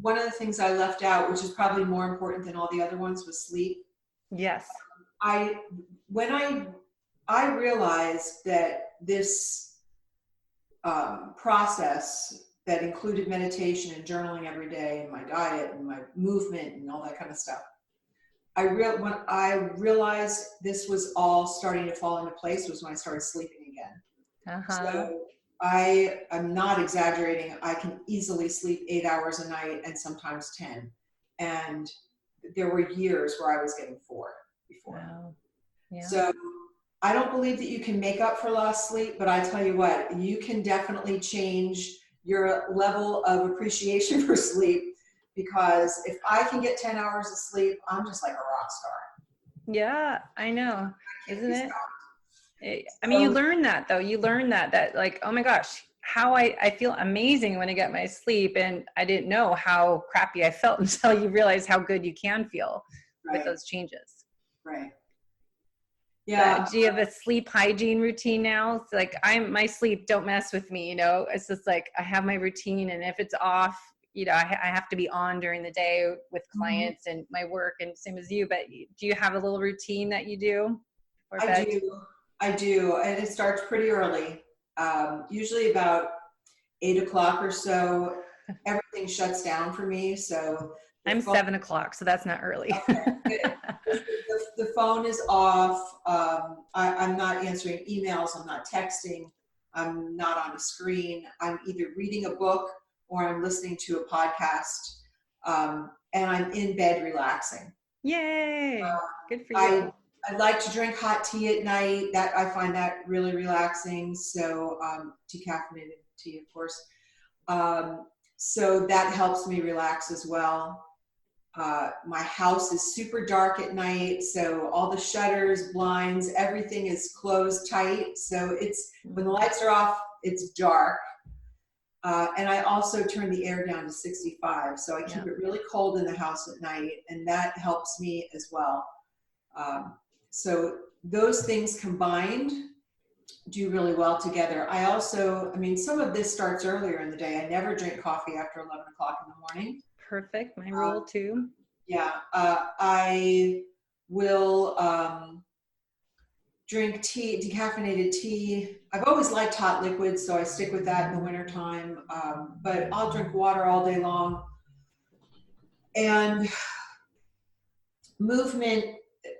One of the things I left out, which is probably more important than all the other ones, was sleep. Yes. When I realized that this process that included meditation and journaling every day and my diet and my movement and all that kind of stuff, when I realized this was all starting to fall into place was when I started sleeping again. So I am not exaggerating. I can easily sleep 8 hours a night and sometimes 10. And there were years where I was getting 4 before. Wow. Yeah. So I don't believe that you can make up for lost sleep, but I tell you what, you can definitely change your level of appreciation for sleep, because if I can get 10 hours of sleep, I'm just like a rock star. Yeah, I know. Can't Isn't be it? stopped. I mean, you learn that though. You learn that like, oh my gosh, how I feel amazing when I get my sleep. And I didn't know how crappy I felt until you realize how good you can feel with those changes. Right. Yeah. But do you have a sleep hygiene routine now? It's like my sleep, don't mess with me. You know, it's just like, I have my routine, and if it's off, you know, I have to be on during the day with clients and my work, and same as you. But do you have a little routine that you do before bed? I do. And it starts pretty early. Usually about 8 o'clock or so, everything shuts down for me. So I'm 7 o'clock, so that's not early. Okay. The phone is off. I'm not answering emails. I'm not texting. I'm not on a screen. I'm either reading a book or I'm listening to a podcast. And I'm in bed relaxing. Yay! Good for you. I like to drink hot tea at night. That I find that really relaxing. So decaffeinated tea, of course. So that helps me relax as well. My house is super dark at night, so all the shutters, blinds, everything is closed tight. So when the lights are off, it's dark. And I also turn the air down to 65, so I keep it really cold in the house at night, and that helps me as well. So those things combined do really well together. Some of this starts earlier in the day. I never drink coffee after 11 o'clock in the morning. Perfect. My rule too. Yeah. I will drink tea, decaffeinated tea. I've always liked hot liquids, so I stick with that in the wintertime. But I'll drink water all day long. And movement,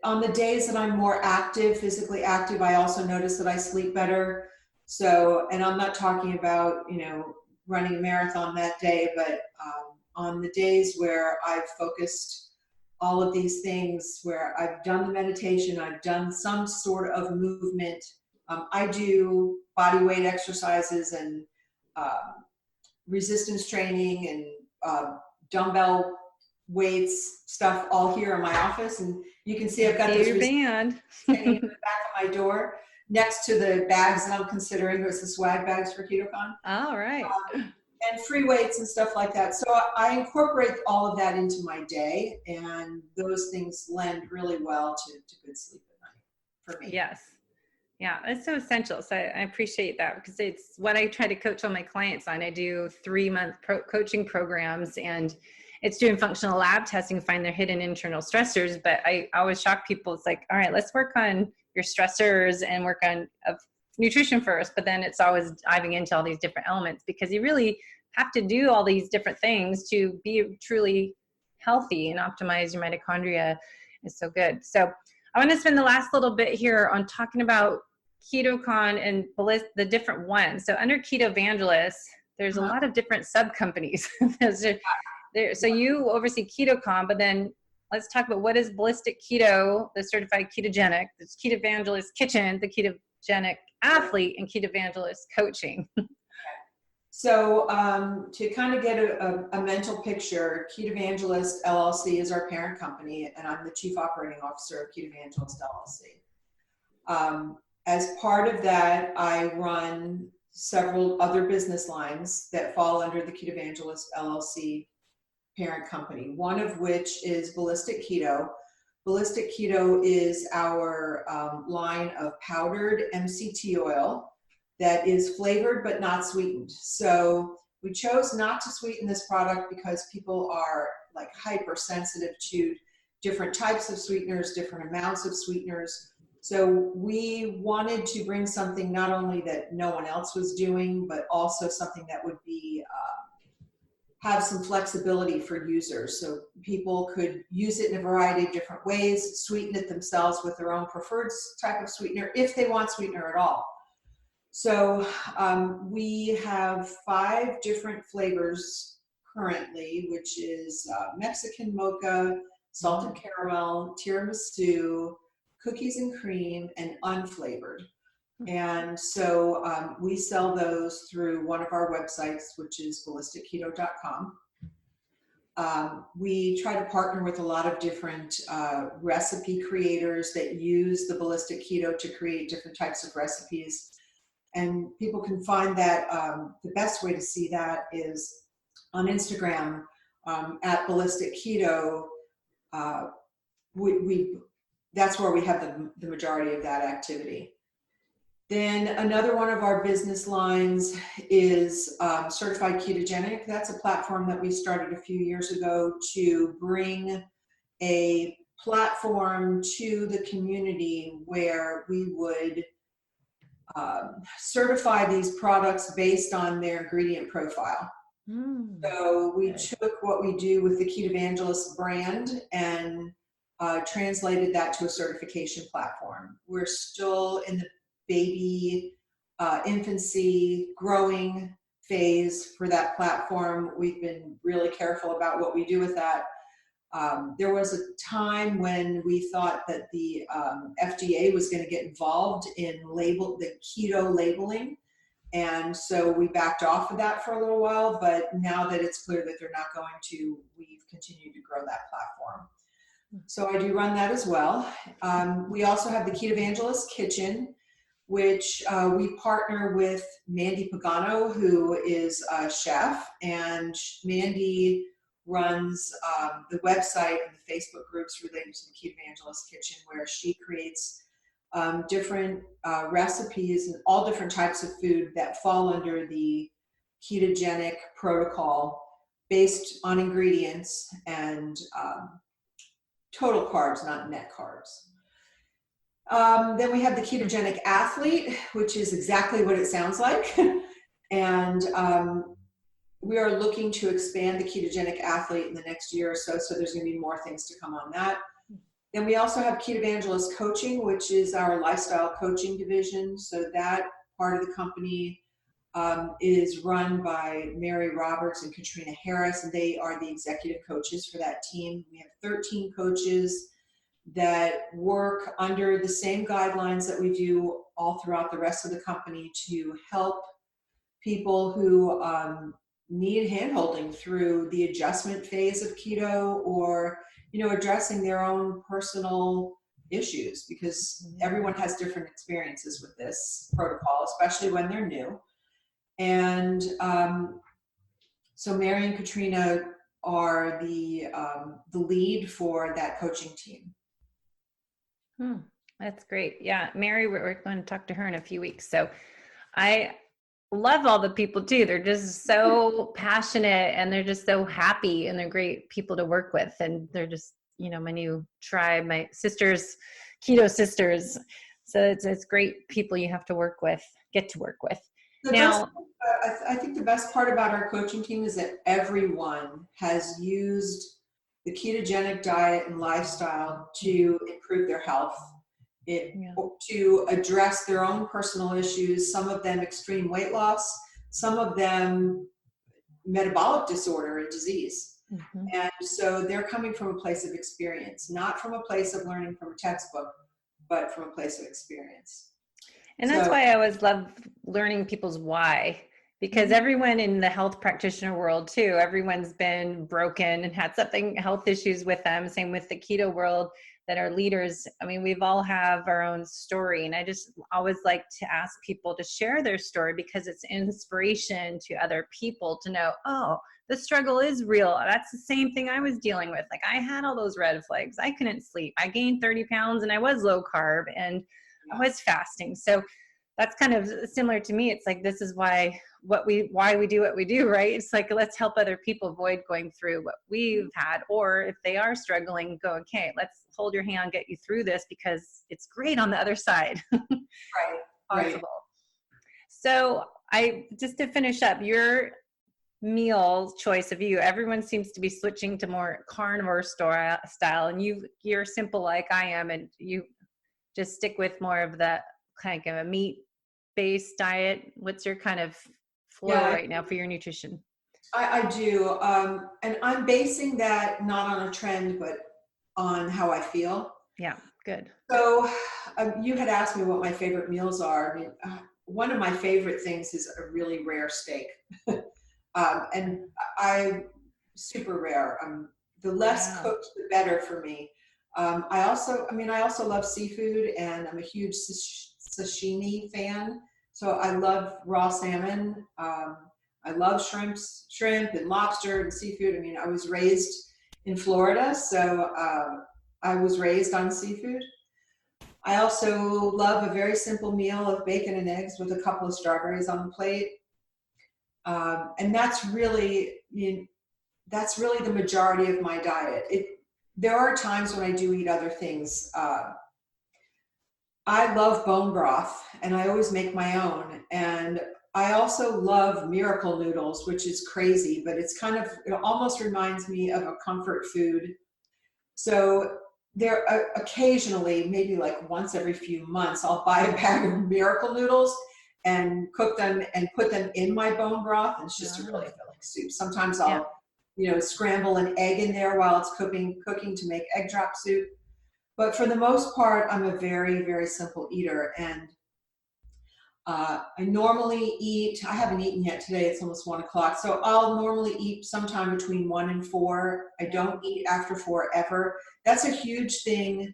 on the days that I'm more active, physically active, I also notice that I sleep better. So, and I'm not talking about, running a marathon that day, but on the days where I've focused all of these things, where I've done the meditation, I've done some sort of movement. I do body weight exercises and resistance training and dumbbell weights stuff all here in my office. And you can see I've got this band hanging in the back of my door next to the bags that I'm considering. There's the swag bags for KetoCon. All right. And free weights and stuff like that. So I incorporate all of that into my day, and those things lend really well to good sleep at night for me. Yes. Yeah, it's so essential. So I appreciate that, because it's what I try to coach all my clients on. I do 3-month coaching programs, and it's doing functional lab testing, find their hidden internal stressors. But I always shock people. It's like, all right, let's work on your stressors and work on nutrition first, but then it's always diving into all these different elements, because you really have to do all these different things to be truly healthy and optimize your mitochondria. Is so good. So I want to spend the last little bit here on talking about KetoCon and the different ones. So under Ketovangelist, there's a lot of different sub companies. So you oversee KetoCon, but then let's talk about what is Ballistic Keto, the certified ketogenic. There's Ketovangelist Kitchen, the ketogenic athlete, and Ketovangelist coaching. So to kind of get a mental picture, Ketovangelist LLC is our parent company, and I'm the chief operating officer of Ketovangelist LLC. As part of that, I run several other business lines that fall under the Ketovangelist LLC parent company, one of which is Ballistic Keto. Ballistic Keto is our line of powdered MCT oil that is flavored but not sweetened. So we chose not to sweeten this product because people are like hypersensitive to different types of sweeteners, different amounts of sweeteners. So we wanted to bring something not only that no one else was doing, but also something that would be have some flexibility for users. So people could use it in a variety of different ways, sweeten it themselves with their own preferred type of sweetener if they want sweetener at all. So we have 5 different flavors currently, which is Mexican mocha, salted caramel, tiramisu, cookies and cream, and unflavored. And so we sell those through one of our websites, which is ballisticketo.com. We try to partner with a lot of different recipe creators that use the Ballistic Keto to create different types of recipes. And people can find that the best way to see that is on Instagram at Ballistic Keto. That's where we have the majority of that activity. Then another one of our business lines is Certified Ketogenic. That's a platform that we started a few years ago to bring a platform to the community where we would certify these products based on their ingredient profile. So we took what we do with the Ketovangelist brand and translated that to a certification platform. We're still in the baby, infancy, growing phase for that platform. We've been really careful about what we do with that. There was a time when we thought that the FDA was going to get involved in the keto labeling. And so we backed off of that for a little while, but now that it's clear that they're not going to, we've continued to grow that platform. So I do run that as well. We also have the Ketovangelist Kitchen, which we partner with Mandy Pagano, who is a chef, and Mandy runs the website and the Facebook groups related to the Ketovangelist Kitchen, where she creates different recipes and all different types of food that fall under the ketogenic protocol based on ingredients and total carbs, not net carbs. Then we have the Ketogenic Athlete, which is exactly what it sounds like. And we are looking to expand the Ketogenic Athlete in the next year or so, so there's going to be more things to come on that. Then we also have Ketovangelist Coaching, which is our lifestyle coaching division. So that part of the company is run by Mary Roberts and Katrina Harris, and they are the executive coaches for that team. We have 13 coaches that work under the same guidelines that we do all throughout the rest of the company to help people who need handholding through the adjustment phase of keto, or addressing their own personal issues, because everyone has different experiences with this protocol, especially when they're new. And so Mary and Katrina are the lead for that coaching team. That's great. Yeah, Mary, we're going to talk to her in a few weeks. So I love all the people too. They're just so passionate and they're just so happy, and they're great people to work with. And they're just, my new tribe, my sisters, keto sisters. So it's great people you have to get to work with. I think the best part about our coaching team is that everyone has used the ketogenic diet and lifestyle to improve their health, to address their own personal issues, some of them extreme weight loss, some of them metabolic disorder and disease. Mm-hmm. And so they're coming from a place of experience, not from a place of learning from a textbook, but from a place of experience. And that's why I always love learning people's why, because everyone in the health practitioner world too, everyone's been broken and had health issues with them. Same with the keto world, that are leaders. I mean, we've all have our own story. And I just always like to ask people to share their story, because it's inspiration to other people to know, oh, the struggle is real. That's the same thing I was dealing with. Like, I had all those red flags. I couldn't sleep. I gained 30 pounds and I was low carb and I was fasting. So that's kind of similar to me. It's like, this is why we do what we do, right? It's like, let's help other people avoid going through what we've had, or if they are struggling, go, okay, let's hold your hand, get you through this, because it's great on the other side. Right. So just to finish up, your meal choice of everyone seems to be switching to more carnivore style, and you're simple like I am, and you just stick with more of the kind of a meat-based plant-based diet? What's your kind of flow right now for your nutrition? I do. And I'm basing that not on a trend, but on how I feel. Yeah, good. So you had asked me what my favorite meals are. I mean, one of my favorite things is a really rare steak. And I super rare. The less cooked, the better for me. I also love seafood, and I'm a huge sashimi fan. So I love raw salmon. I love shrimp and lobster and seafood. I mean, I was raised in Florida, so I was raised on seafood. I also love a very simple meal of bacon and eggs with a couple of strawberries on the plate. And that's really the majority of my diet. There are times when I do eat other things. I love bone broth, and I always make my own. And I also love miracle noodles, which is crazy, but it almost reminds me of a comfort food. So there, occasionally, maybe like once every few months, I'll buy a bag of miracle noodles and cook them and put them in my bone broth. And it's just a really filling soup. Sometimes I'll, scramble an egg in there while it's cooking to make egg drop soup. But for the most part, I'm a very, very simple eater. And I normally eat, I haven't eaten yet today, it's almost 1 o'clock. So I'll normally eat sometime between 1 and 4. I don't eat after 4 ever. That's a huge thing.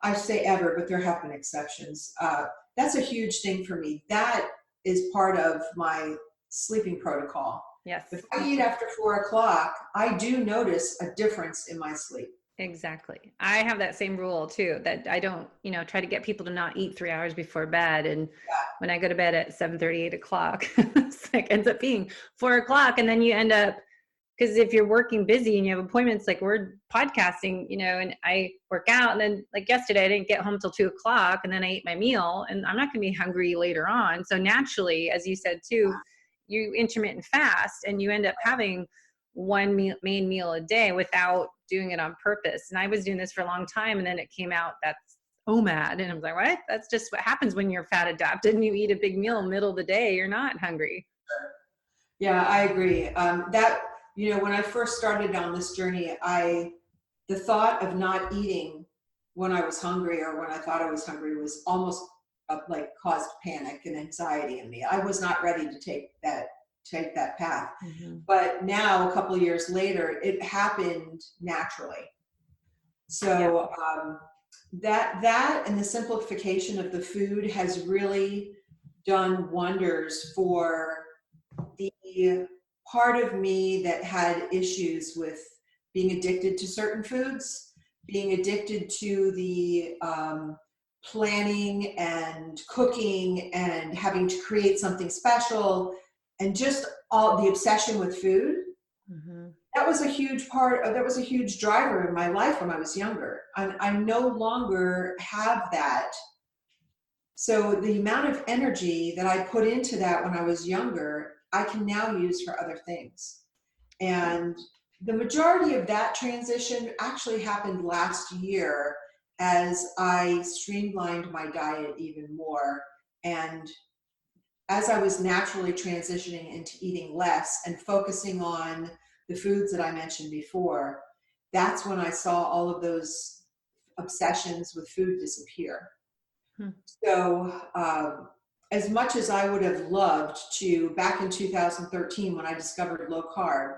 I say ever, but there have been exceptions. That's a huge thing for me. That is part of my sleeping protocol. Yes. If I eat after 4 o'clock, I do notice a difference in my sleep. Exactly. I have that same rule too, that I don't, try to get people to not eat 3 hours before bed. And when I go to bed at 7:30, 8 o'clock, it's like ends up being 4 o'clock. And then you end up, because if you're working busy and you have appointments, like we're podcasting, and I work out, and then like yesterday, I didn't get home till 2 o'clock, and then I ate my meal, and I'm not going to be hungry later on. So naturally, as you said too, you intermittent fast, and you end up having one main meal a day without doing it on purpose. And I was doing this for a long time, and then it came out that's OMAD, and I was like, what? That's just what happens when you're fat adapted and you eat a big meal middle of the day. You're not hungry. Yeah, I agree. When I first started on this journey, the thought of not eating when I was hungry or when I thought I was hungry was almost like caused panic and anxiety in me. I was not ready to take that path. Mm-hmm. But now, a couple of years later, it happened naturally. So that and the simplification of the food has really done wonders for the part of me that had issues with being addicted to certain foods, being addicted to the planning and cooking and having to create something special, and just all the obsession with food. Mm-hmm. That was a huge driver in my life when I was younger. I no longer have that. So the amount of energy that I put into that when I was younger, I can now use for other things. And the majority of that transition actually happened last year as I streamlined my diet even more. And as I was naturally transitioning into eating less and focusing on the foods that I mentioned before, that's when I saw all of those obsessions with food disappear. So as much as I would have loved to, back in 2013 when I discovered low carb,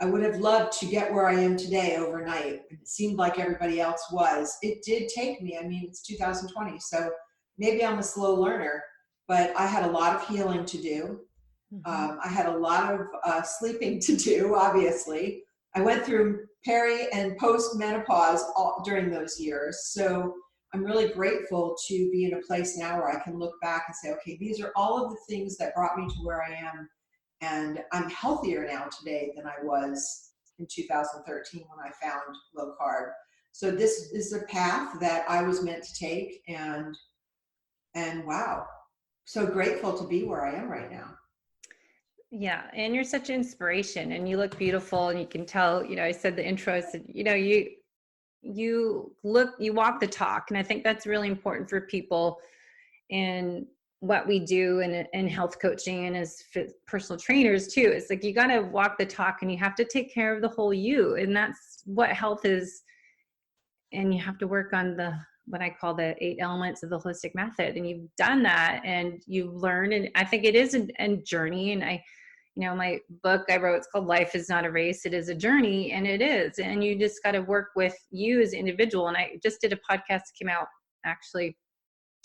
I would have loved to get where I am today overnight. It seemed like everybody else was. It did take me, it's 2020, so maybe I'm a slow learner, but I had a lot of healing to do. Mm-hmm. I had a lot of sleeping to do, obviously. I went through peri and post-menopause during those years. So I'm really grateful to be in a place now where I can look back and say, okay, these are all of the things that brought me to where I am. And I'm healthier now today than I was in 2013 when I found low carb. So this is a path that I was meant to take, and wow, so grateful to be where I am right now. Yeah. And you're such an inspiration, and you look beautiful, and you can tell, I said the intro, I said, you walk the talk. And I think that's really important for people. And what we do in health coaching and as personal trainers too. It's like, you got to walk the talk and you have to take care of the whole you. And that's what health is. And you have to work on what I call the 8 elements of the holistic method. And you've done that and you've learned. And I think it is a journey. And my book I wrote, it's called Life is Not a Race. It is a journey. And it is. And you just got to work with you as an individual. And I just did a podcast that came out actually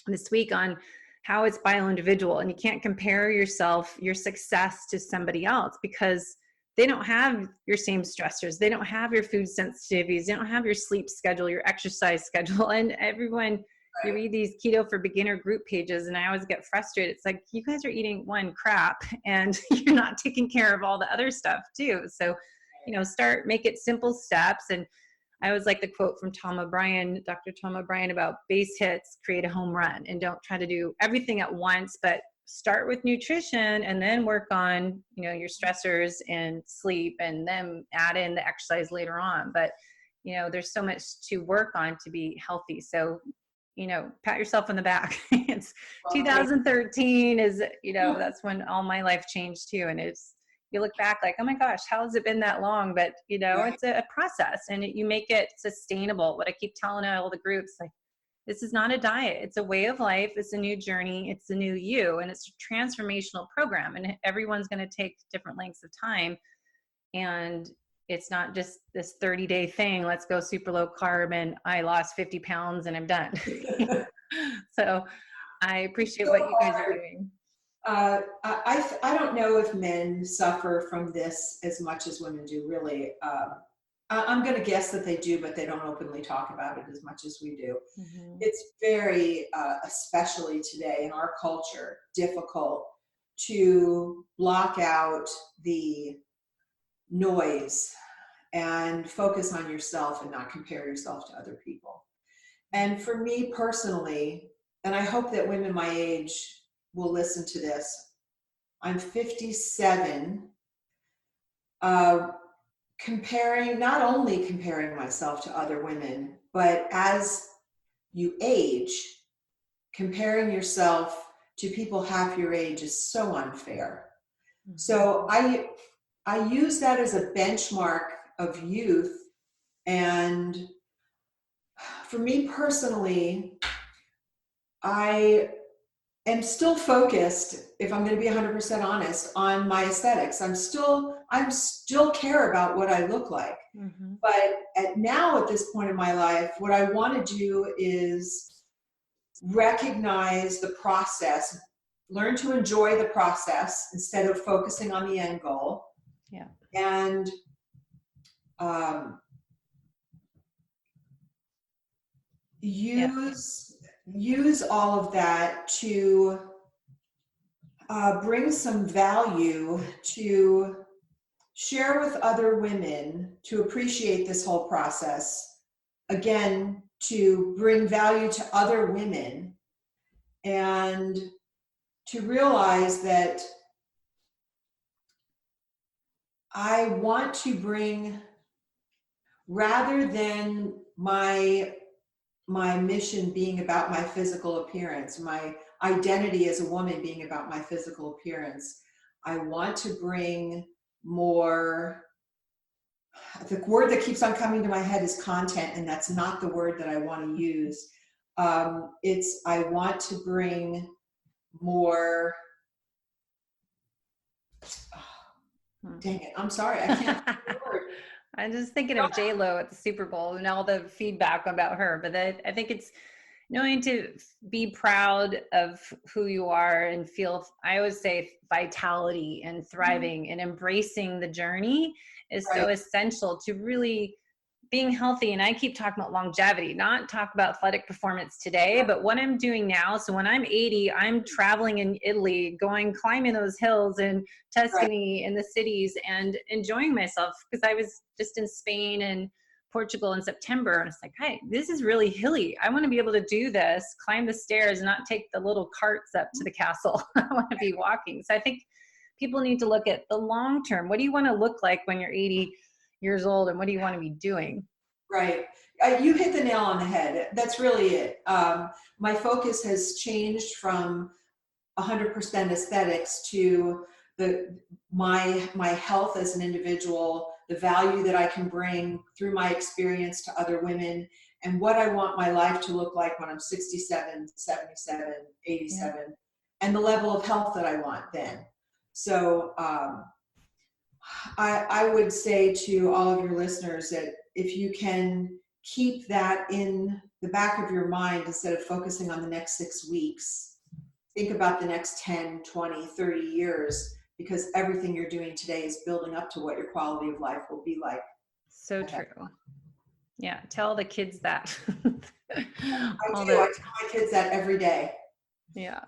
this week on how it's bio-individual. And you can't compare your success to somebody else, because they don't have your same stressors. They don't have your food sensitivities. They don't have your sleep schedule, your exercise schedule. And everyone, you read these keto for beginner group pages, and I always get frustrated. It's like, you guys are eating crap and you're not taking care of all the other stuff too. So, make it simple steps. And I always like the quote from Dr. Tom O'Brien about base hits, create a home run, and don't try to do everything at once, but start with nutrition and then work on, your stressors and sleep, and then add in the exercise later on. But, there's so much to work on to be healthy. So, pat yourself on the back. It's 2013 is, that's when all my life changed too. And you look back like, oh my gosh, how has it been that long? But, it's a process, and you make it sustainable. What I keep telling all the groups, like, this is not a diet. It's a way of life. It's a new journey. It's a new you. And it's a transformational program. And everyone's going to take different lengths of time. And it's not just this 30-day thing. Let's go super low carb and I lost 50 pounds and I'm done. So I appreciate what you guys are doing. I don't know if men suffer from this as much as women do, really. I'm going to guess that they do, but they don't openly talk about it as much as we do. Mm-hmm. It's very, especially today in our culture, difficult to block out the noise and focus on yourself and not compare yourself to other people. And for me personally, and I hope that women my age will listen to this, I'm 57. Not only comparing myself to other women, but as you age, comparing yourself to people half your age is so unfair. Mm-hmm. So I use that as a benchmark of youth. And for me personally, I am still focused, if I'm going to be 100% honest, on my aesthetics. I still care about what I look like. Mm-hmm. But now at this point in my life, what I want to do is recognize the process, learn to enjoy the process instead of focusing on the end goal. Yeah. And use all of that to bring some value, to share with other women, to appreciate this whole process. Again, to bring value to other women, and to realize that I want to bring, rather than my mission being about my physical appearance, my identity as a woman being about my physical appearance, I want to bring more. The word that keeps on coming to my head is content, and that's not the word that I want to use. I want to bring more. Dang it, I'm sorry, I can't think of the word. I'm just thinking of J-Lo at the Super Bowl and all the feedback about her, but I think it's knowing to be proud of who you are and feel, I always say, vitality and thriving, and embracing the journey is so essential to really being healthy. And I keep talking about longevity, not talk about athletic performance today, but what I'm doing now. So when I'm 80, I'm traveling in Italy, climbing those hills in Tuscany in the cities and enjoying myself, because I was just in Spain and Portugal in September. And it's like, hey, this is really hilly. I want to be able to do this, climb the stairs, and not take the little carts up to the castle. I want to be walking. So I think people need to look at the long term. What do you want to look like when you're 80 years old, and what do you want to be doing? Right. You hit the nail on the head. That's really it. My focus has changed from 100% aesthetics to my health as an individual, the value that I can bring through my experience to other women, and what I want my life to look like when I'm 67, 77, 87, and the level of health that I want then. So I would say to all of your listeners that if you can keep that in the back of your mind instead of focusing on the next 6 weeks, think about the next 10, 20, 30 years, because everything you're doing today is building up to what your quality of life will be like. So true. Yeah. Tell the kids that. I tell my kids that every day. Yeah.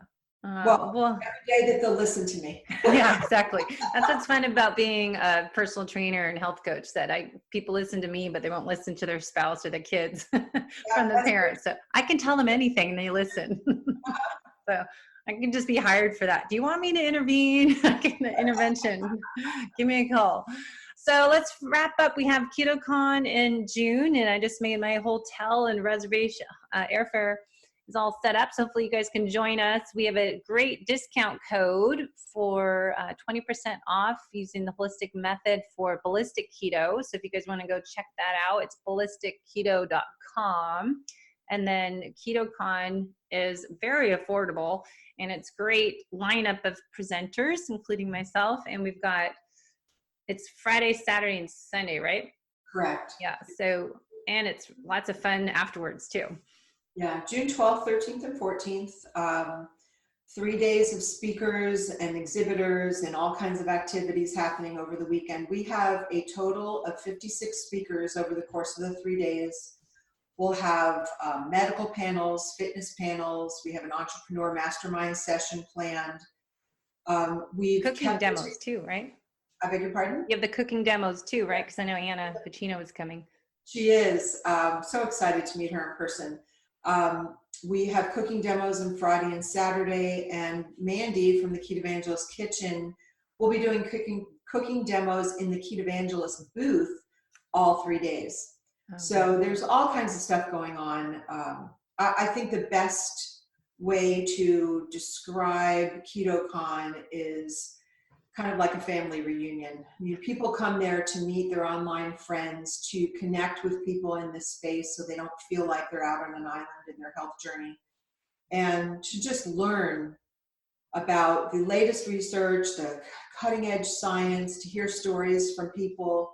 Well, every day that they'll listen to me. Yeah, exactly. That's what's fun about being a personal trainer and health coach, that people listen to me, but they won't listen to their spouse or the kids from the parents. So I can tell them anything and they listen. So I can just be hired for that. Do you want me to intervene? Intervention. Give me a call. So let's wrap up. We have KetoCon in June, and I just made my hotel and reservation airfare is all set up. So hopefully you guys can join us. We have a great discount code for 20% off using the holistic method for Ballistic Keto. So if you guys want to go check that out, it's ballisticketo.com. And then KetoCon is very affordable, and it's great lineup of presenters, including myself. And we've got, it's Friday, Saturday, and Sunday, right? Correct. Yeah. So, and it's lots of fun afterwards too. Yeah, June 12th, 13th, and 14th, 3 days of speakers and exhibitors and all kinds of activities happening over the weekend. We have a total of 56 speakers over the course of the 3 days. We'll have medical panels, fitness panels. We have an entrepreneur mastermind session planned. Cooking demos too, right? I beg your pardon? You have the cooking demos too, right? Because I know Anna Pacino is coming. She is. So excited to meet her in person. We have cooking demos on Friday and Saturday, and Mandy from the Ketovangelist Kitchen will be doing cooking demos in the Ketovangelist booth all 3 days. Okay. So there's all kinds of stuff going on. I think the best way to describe KetoCon is kind of like a family reunion. People come there to meet their online friends, to connect with people in this space so they don't feel like they're out on an island in their health journey, and to just learn about the latest research, the cutting edge science, to hear stories from people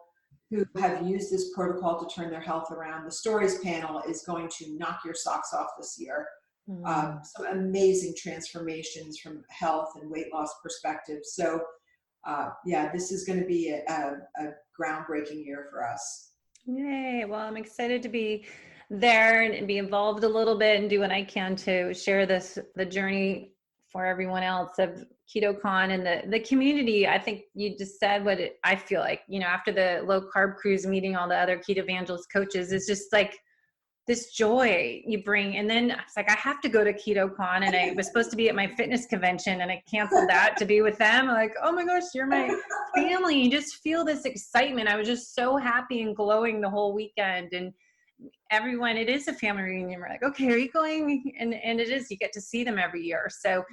who have used this protocol to turn their health around. The stories panel is going to knock your socks off this year. Some amazing transformations from health and weight loss perspective. So this is going to be a groundbreaking year for us. Yay. Well, I'm excited to be there and be involved a little bit and do what I can to share the journey for everyone else of KetoCon and the community. I think you just said what I feel like, after the low carb cruise, meeting all the other Ketovangelist coaches, is just like this joy you bring. And then it's like, I have to go to KetoCon, and I was supposed to be at my fitness convention and I canceled that to be with them. I'm like, oh my gosh, you're my family. You just feel this excitement. I was just so happy and glowing the whole weekend. And everyone, it is a family reunion. We're like, okay, are you going? And it is, you get to see them every year. So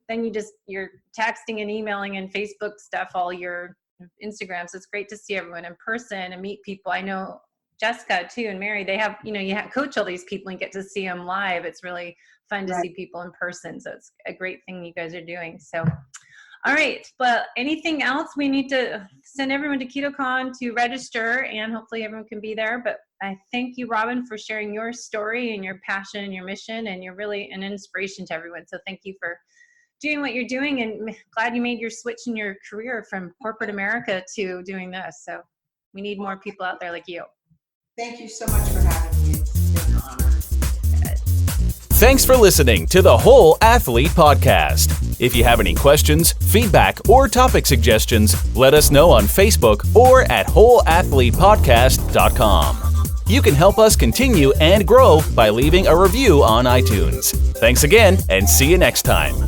then you're texting and emailing and Facebook stuff, all your Instagram. So it's great to see everyone in person and meet people. I know Jessica too, and Mary, they have, you coach all these people and get to see them live. It's really fun to see people in person. So it's a great thing you guys are doing. So, all right. But anything else? We need to send everyone to KetoCon to register, and hopefully everyone can be there. But I thank you, Robin, for sharing your story and your passion and your mission, and you're really an inspiration to everyone. So thank you for doing what you're doing, and glad you made your switch in your career from corporate America to doing this. So we need more people out there like you. Thank you so much for having me. It's been an honor. Thanks for listening to the Whole Athlete Podcast. If you have any questions, feedback, or topic suggestions, let us know on Facebook or at wholeathletepodcast.com. You can help us continue and grow by leaving a review on iTunes. Thanks again, and see you next time.